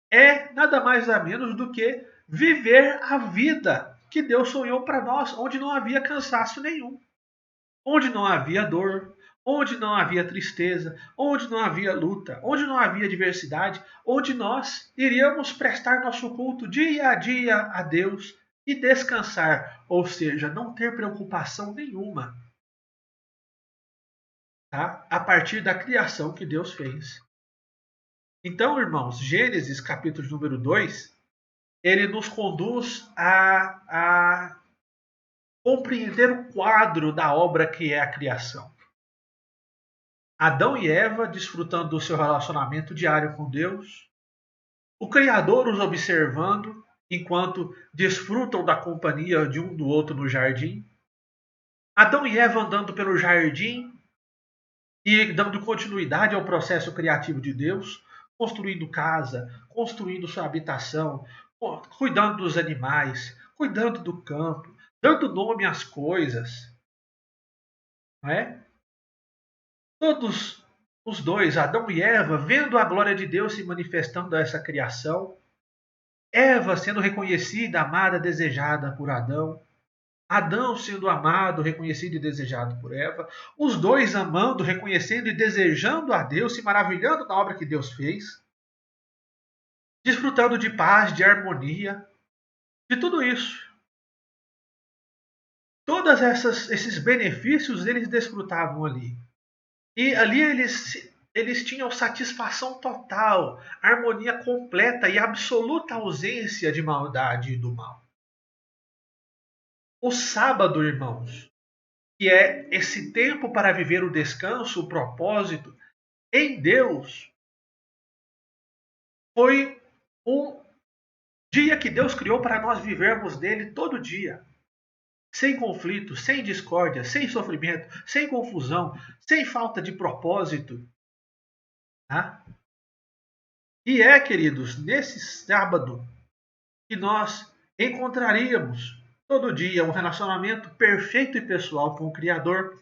é nada mais nada menos do que viver a vida que Deus sonhou para nós, onde não havia cansaço nenhum, onde não havia dor, onde não havia tristeza, onde não havia luta, onde não havia diversidade, onde nós iríamos prestar nosso culto dia a dia a Deus e descansar, ou seja, não ter preocupação nenhuma, tá? A partir da criação que Deus fez. Então, irmãos, Gênesis capítulo número 2, ele nos conduz a compreender o quadro da obra que é a criação. Adão e Eva desfrutando do seu relacionamento diário com Deus, o Criador os observando enquanto desfrutam da companhia de um do outro no jardim, Adão e Eva andando pelo jardim e dando continuidade ao processo criativo de Deus, construindo casa, construindo sua habitação, cuidando dos animais, cuidando do campo, dando nome às coisas. Não é? Todos os dois, Adão e Eva, vendo a glória de Deus se manifestando a essa criação, Eva sendo reconhecida, amada, desejada por Adão, Adão sendo amado, reconhecido e desejado por Eva, os dois amando, reconhecendo e desejando a Deus, se maravilhando na obra que Deus fez, desfrutando de paz, de harmonia, de tudo isso. Todos esses benefícios eles desfrutavam ali. E ali eles tinham satisfação total, harmonia completa e absoluta ausência de maldade e do mal. O sábado, irmãos, que é esse tempo para viver o descanso, o propósito em Deus, foi um dia que Deus criou para nós vivermos nele todo dia. Sem conflito, sem discórdia, sem sofrimento, sem confusão, sem falta de propósito. Tá? E é, queridos, nesse sábado que nós encontraríamos todo dia um relacionamento perfeito e pessoal com o Criador,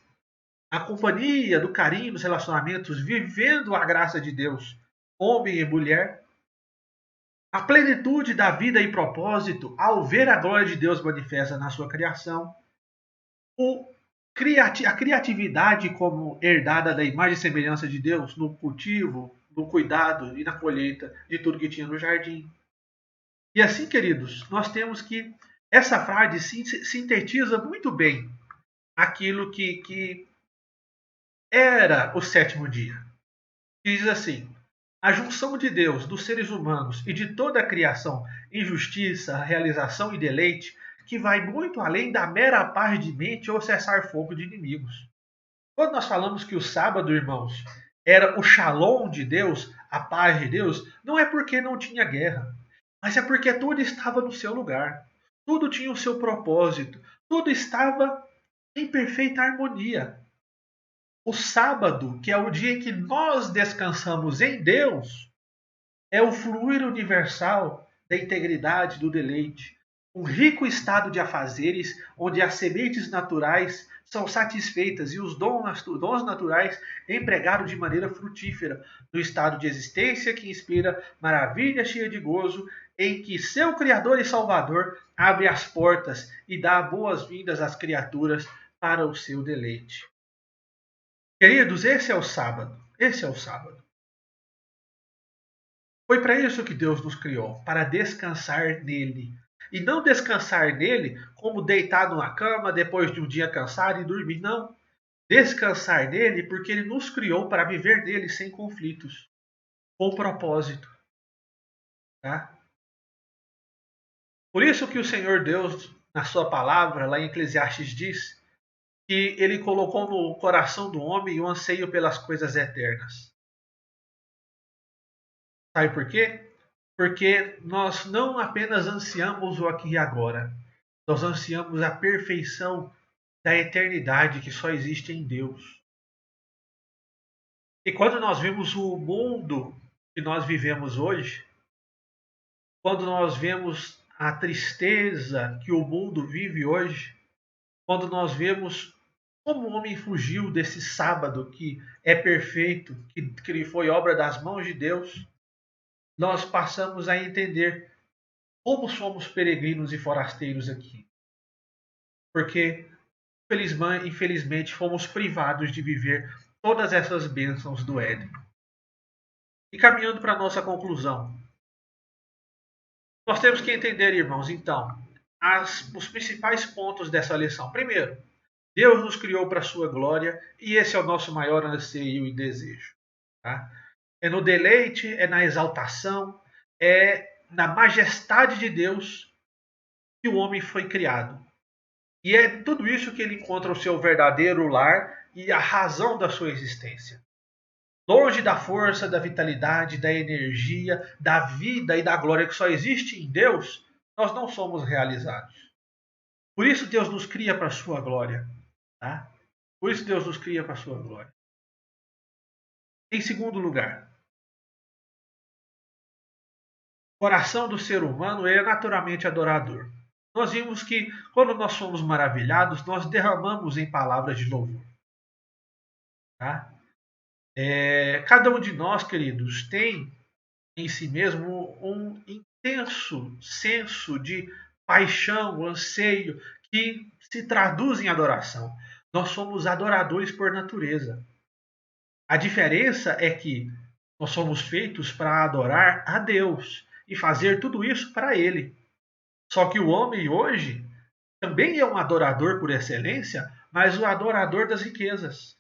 a companhia do carinho dos relacionamentos, vivendo a graça de Deus, homem e mulher, a plenitude da vida e propósito ao ver a glória de Deus manifesta na sua criação, a criatividade como herdada da imagem e semelhança de Deus no cultivo, no cuidado e na colheita de tudo que tinha no jardim. E assim, queridos, nós temos que essa frase sintetiza muito bem aquilo que era o sétimo dia. Diz assim: a junção de Deus, dos seres humanos e de toda a criação em justiça, realização e deleite, que vai muito além da mera paz de mente ou cessar fogo de inimigos. Quando nós falamos que o sábado, irmãos, era o shalom de Deus, a paz de Deus, não é porque não tinha guerra, mas é porque tudo estava no seu lugar. Tudo tinha o seu propósito. Tudo estava em perfeita harmonia. O sábado, que é o dia em que nós descansamos em Deus, é o fluir universal da integridade, do deleite. Um rico estado de afazeres, onde as sementes naturais são satisfeitas e os dons naturais empregados de maneira frutífera, no estado de existência que inspira maravilha cheia de gozo, em que seu Criador e Salvador abre as portas e dá boas-vindas às criaturas para o seu deleite. Queridos, esse é o sábado. Esse é o sábado. Foi para isso que Deus nos criou, para descansar nele. E não descansar nele como deitado na cama depois de um dia cansado e dormir. Não. Descansar nele porque ele nos criou para viver nele sem conflitos, com propósito. Tá? Por isso que o Senhor Deus, na sua palavra, lá em Eclesiastes, diz que ele colocou no coração do homem o anseio pelas coisas eternas. Sabe por quê? Porque nós não apenas ansiamos o aqui e agora, nós ansiamos a perfeição da eternidade que só existe em Deus. E quando nós vemos o mundo que nós vivemos hoje, quando nós vemos a tristeza que o mundo vive hoje, quando nós vemos como o homem fugiu desse sábado que é perfeito, que foi obra das mãos de Deus, nós passamos a entender como somos peregrinos e forasteiros aqui. Porque, infelizmente, fomos privados de viver todas essas bênçãos do Éden. E caminhando para a nossa conclusão, nós temos que entender, irmãos, então, os principais pontos dessa lição. Primeiro, Deus nos criou para a sua glória e esse é o nosso maior anseio e desejo. Tá? É no deleite, é na exaltação, é na majestade de Deus que o homem foi criado. E é tudo isso que ele encontra o seu verdadeiro lar e a razão da sua existência. Longe da força, da vitalidade, da energia, da vida e da glória que só existe em Deus, nós não somos realizados. Por isso Deus nos cria para a sua glória. Tá? Por isso Deus nos cria para a sua glória. Em segundo lugar, o coração do ser humano é naturalmente adorador. Nós vimos que quando nós somos maravilhados, nós derramamos em palavras de louvor. Tá? Cada um de nós, queridos, tem em si mesmo um intenso senso de paixão, anseio, que se traduz em adoração. Nós somos adoradores por natureza. A diferença é que nós somos feitos para adorar a Deus e fazer tudo isso para Ele. Só que o homem hoje também é um adorador por excelência, mas o adorador das riquezas,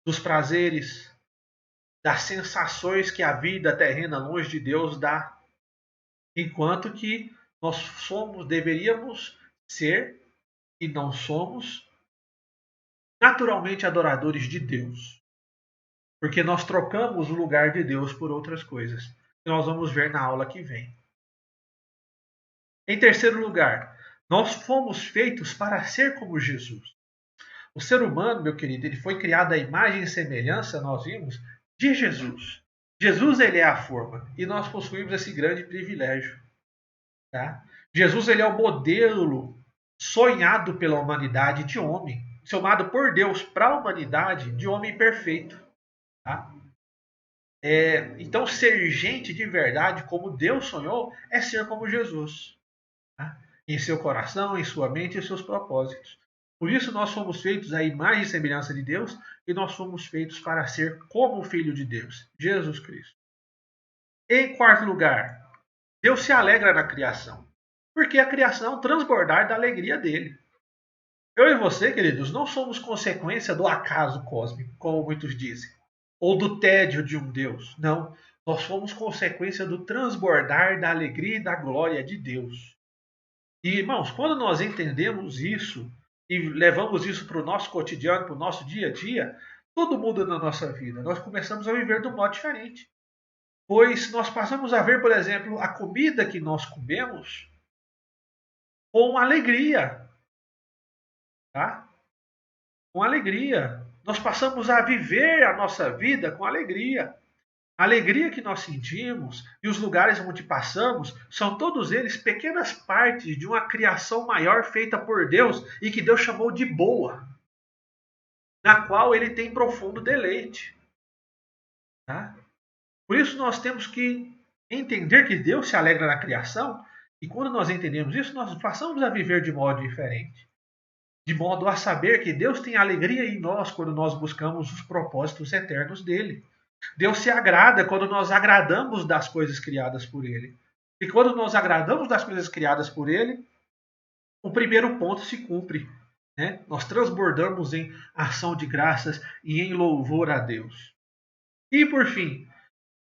dos prazeres, das sensações que a vida terrena longe de Deus dá. Enquanto que deveríamos ser e não somos naturalmente adoradores de Deus. Porque nós trocamos o lugar de Deus por outras coisas. Que nós vamos ver na aula que vem. Em terceiro lugar, nós fomos feitos para ser como Jesus. O ser humano, meu querido, ele foi criado à imagem e semelhança, nós vimos, de Jesus. Jesus, ele é a forma. E nós possuímos esse grande privilégio. Tá? Jesus, ele é o modelo sonhado pela humanidade de homem. Somado por Deus para a humanidade de homem perfeito. Tá? Então, ser gente de verdade, como Deus sonhou, é ser como Jesus. Tá? Em seu coração, em sua mente e em seus propósitos. Por isso, nós fomos feitos à imagem e semelhança de Deus e nós fomos feitos para ser como o Filho de Deus, Jesus Cristo. Em quarto lugar, Deus se alegra na criação, porque a criação é um transbordar da alegria dele. Eu e você, queridos, não somos consequência do acaso cósmico, como muitos dizem, ou do tédio de um Deus. Não, nós somos consequência do transbordar da alegria e da glória de Deus. E, irmãos, quando nós entendemos isso e levamos isso para o nosso cotidiano, para o nosso dia a dia, tudo muda na nossa vida. Nós começamos a viver de um modo diferente. Pois nós passamos a ver, por exemplo, a comida que nós comemos com alegria. Tá? Com alegria. Nós passamos a viver a nossa vida com alegria. A alegria que nós sentimos e os lugares onde passamos são todos eles pequenas partes de uma criação maior feita por Deus e que Deus chamou de boa, na qual ele tem profundo deleite. Tá? Por isso nós temos que entender que Deus se alegra na criação e quando nós entendemos isso, nós passamos a viver de modo diferente. de modo a saber que Deus tem alegria em nós quando nós buscamos os propósitos eternos dele. Deus se agrada quando nós agradamos das coisas criadas por ele. E quando nós agradamos das coisas criadas por ele, o primeiro ponto se cumpre. Né? Nós transbordamos em ação de graças e em louvor a Deus. E por fim,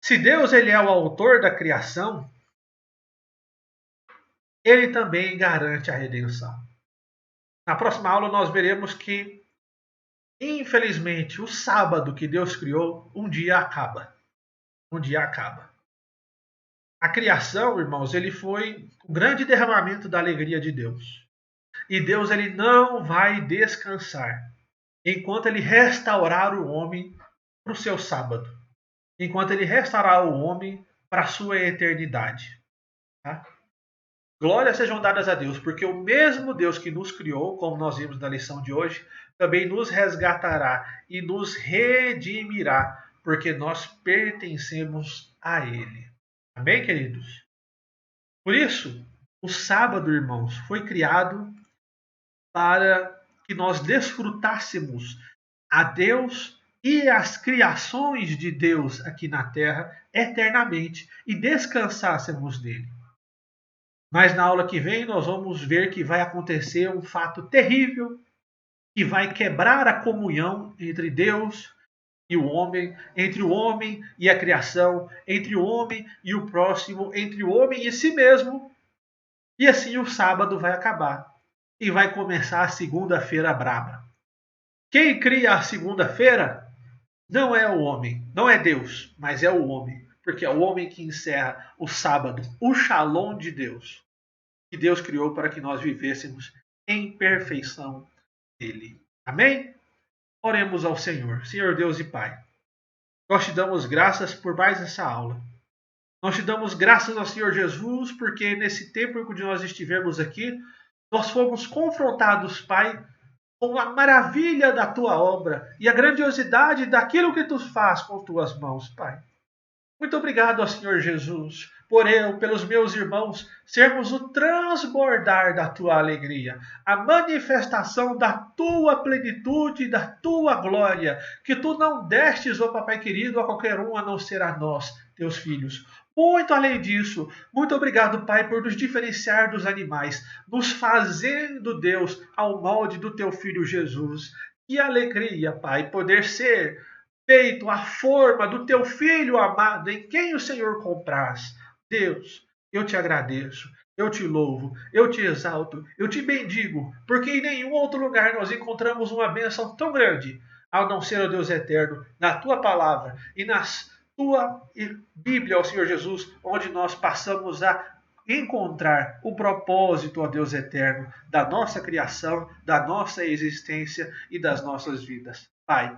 se Deus ele é o autor da criação, ele também garante a redenção. Na próxima aula nós veremos que, infelizmente, o sábado que Deus criou, um dia acaba. Um dia acaba. A criação, irmãos, ele foi o grande derramamento da alegria de Deus. E Deus ele não vai descansar enquanto ele restaurar o homem para o seu sábado. Enquanto ele restaurar o homem para a sua eternidade. Tá? Glórias sejam dadas a Deus, porque o mesmo Deus que nos criou, como nós vimos na lição de hoje, também nos resgatará e nos redimirá, porque nós pertencemos a Ele. Amém, queridos? Por isso, o sábado, irmãos, foi criado para que nós desfrutássemos a Deus e as criações de Deus aqui na terra eternamente e descansássemos nele. Mas na aula que vem nós vamos ver que vai acontecer um fato terrível que vai quebrar a comunhão entre Deus e o homem, entre o homem e a criação, entre o homem e o próximo, entre o homem e si mesmo. E assim o sábado vai acabar e vai começar a segunda-feira braba. Quem cria a segunda-feira não é o homem, não é Deus, mas é o homem, porque é o homem que encerra o sábado, o Shalom de Deus, que Deus criou para que nós vivêssemos em perfeição dele. Amém? Oremos ao Senhor. Senhor Deus e Pai, nós te damos graças por mais essa aula. Nós te damos graças ao Senhor Jesus, porque nesse tempo em que nós estivemos aqui, nós fomos confrontados, Pai, com a maravilha da tua obra e a grandiosidade daquilo que tu faz com tuas mãos, Pai. Muito obrigado ao Senhor Jesus, por eu, pelos meus irmãos, sermos o transbordar da tua alegria, a manifestação da tua plenitude, da tua glória, que tu não destes, ó Papai querido, a qualquer um a não ser a nós, teus filhos. Muito além disso, muito obrigado, Pai, por nos diferenciar dos animais, nos fazendo, Deus, ao molde do teu Filho Jesus. Que alegria, Pai, poder ser feito à forma do teu Filho amado, em quem o Senhor compraz. Deus, eu te agradeço, eu te louvo, eu te exalto, eu te bendigo, porque em nenhum outro lugar nós encontramos uma bênção tão grande, ao não ser o Deus eterno, na tua palavra e nas tua Bíblia, ó Senhor Jesus, onde nós passamos a encontrar o propósito, ó Deus eterno, da nossa criação, da nossa existência e das nossas vidas. Pai,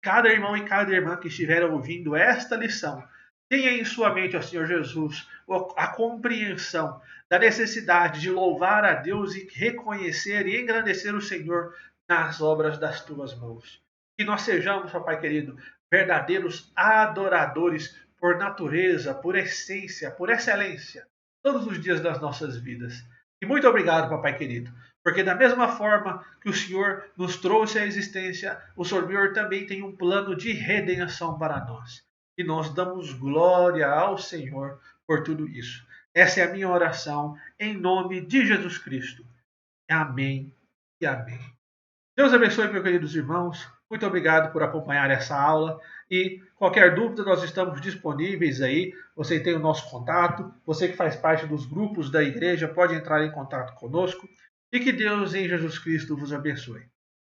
cada irmão e cada irmã que estiver ouvindo esta lição, tenha em sua mente, ó Senhor Jesus, a compreensão da necessidade de louvar a Deus e reconhecer e engrandecer o Senhor nas obras das tuas mãos. Que nós sejamos, ó Pai querido, verdadeiros adoradores por natureza, por essência, por excelência, todos os dias das nossas vidas. E muito obrigado, papai querido, porque da mesma forma que o Senhor nos trouxe à existência, o Senhor também tem um plano de redenção para nós. E nós damos glória ao Senhor por tudo isso. Essa é a minha oração em nome de Jesus Cristo. Amém e amém. Deus abençoe, meus queridos irmãos. Muito obrigado por acompanhar essa aula e qualquer dúvida nós estamos disponíveis aí. Você tem o nosso contato, você que faz parte dos grupos da igreja pode entrar em contato conosco e que Deus em Jesus Cristo vos abençoe.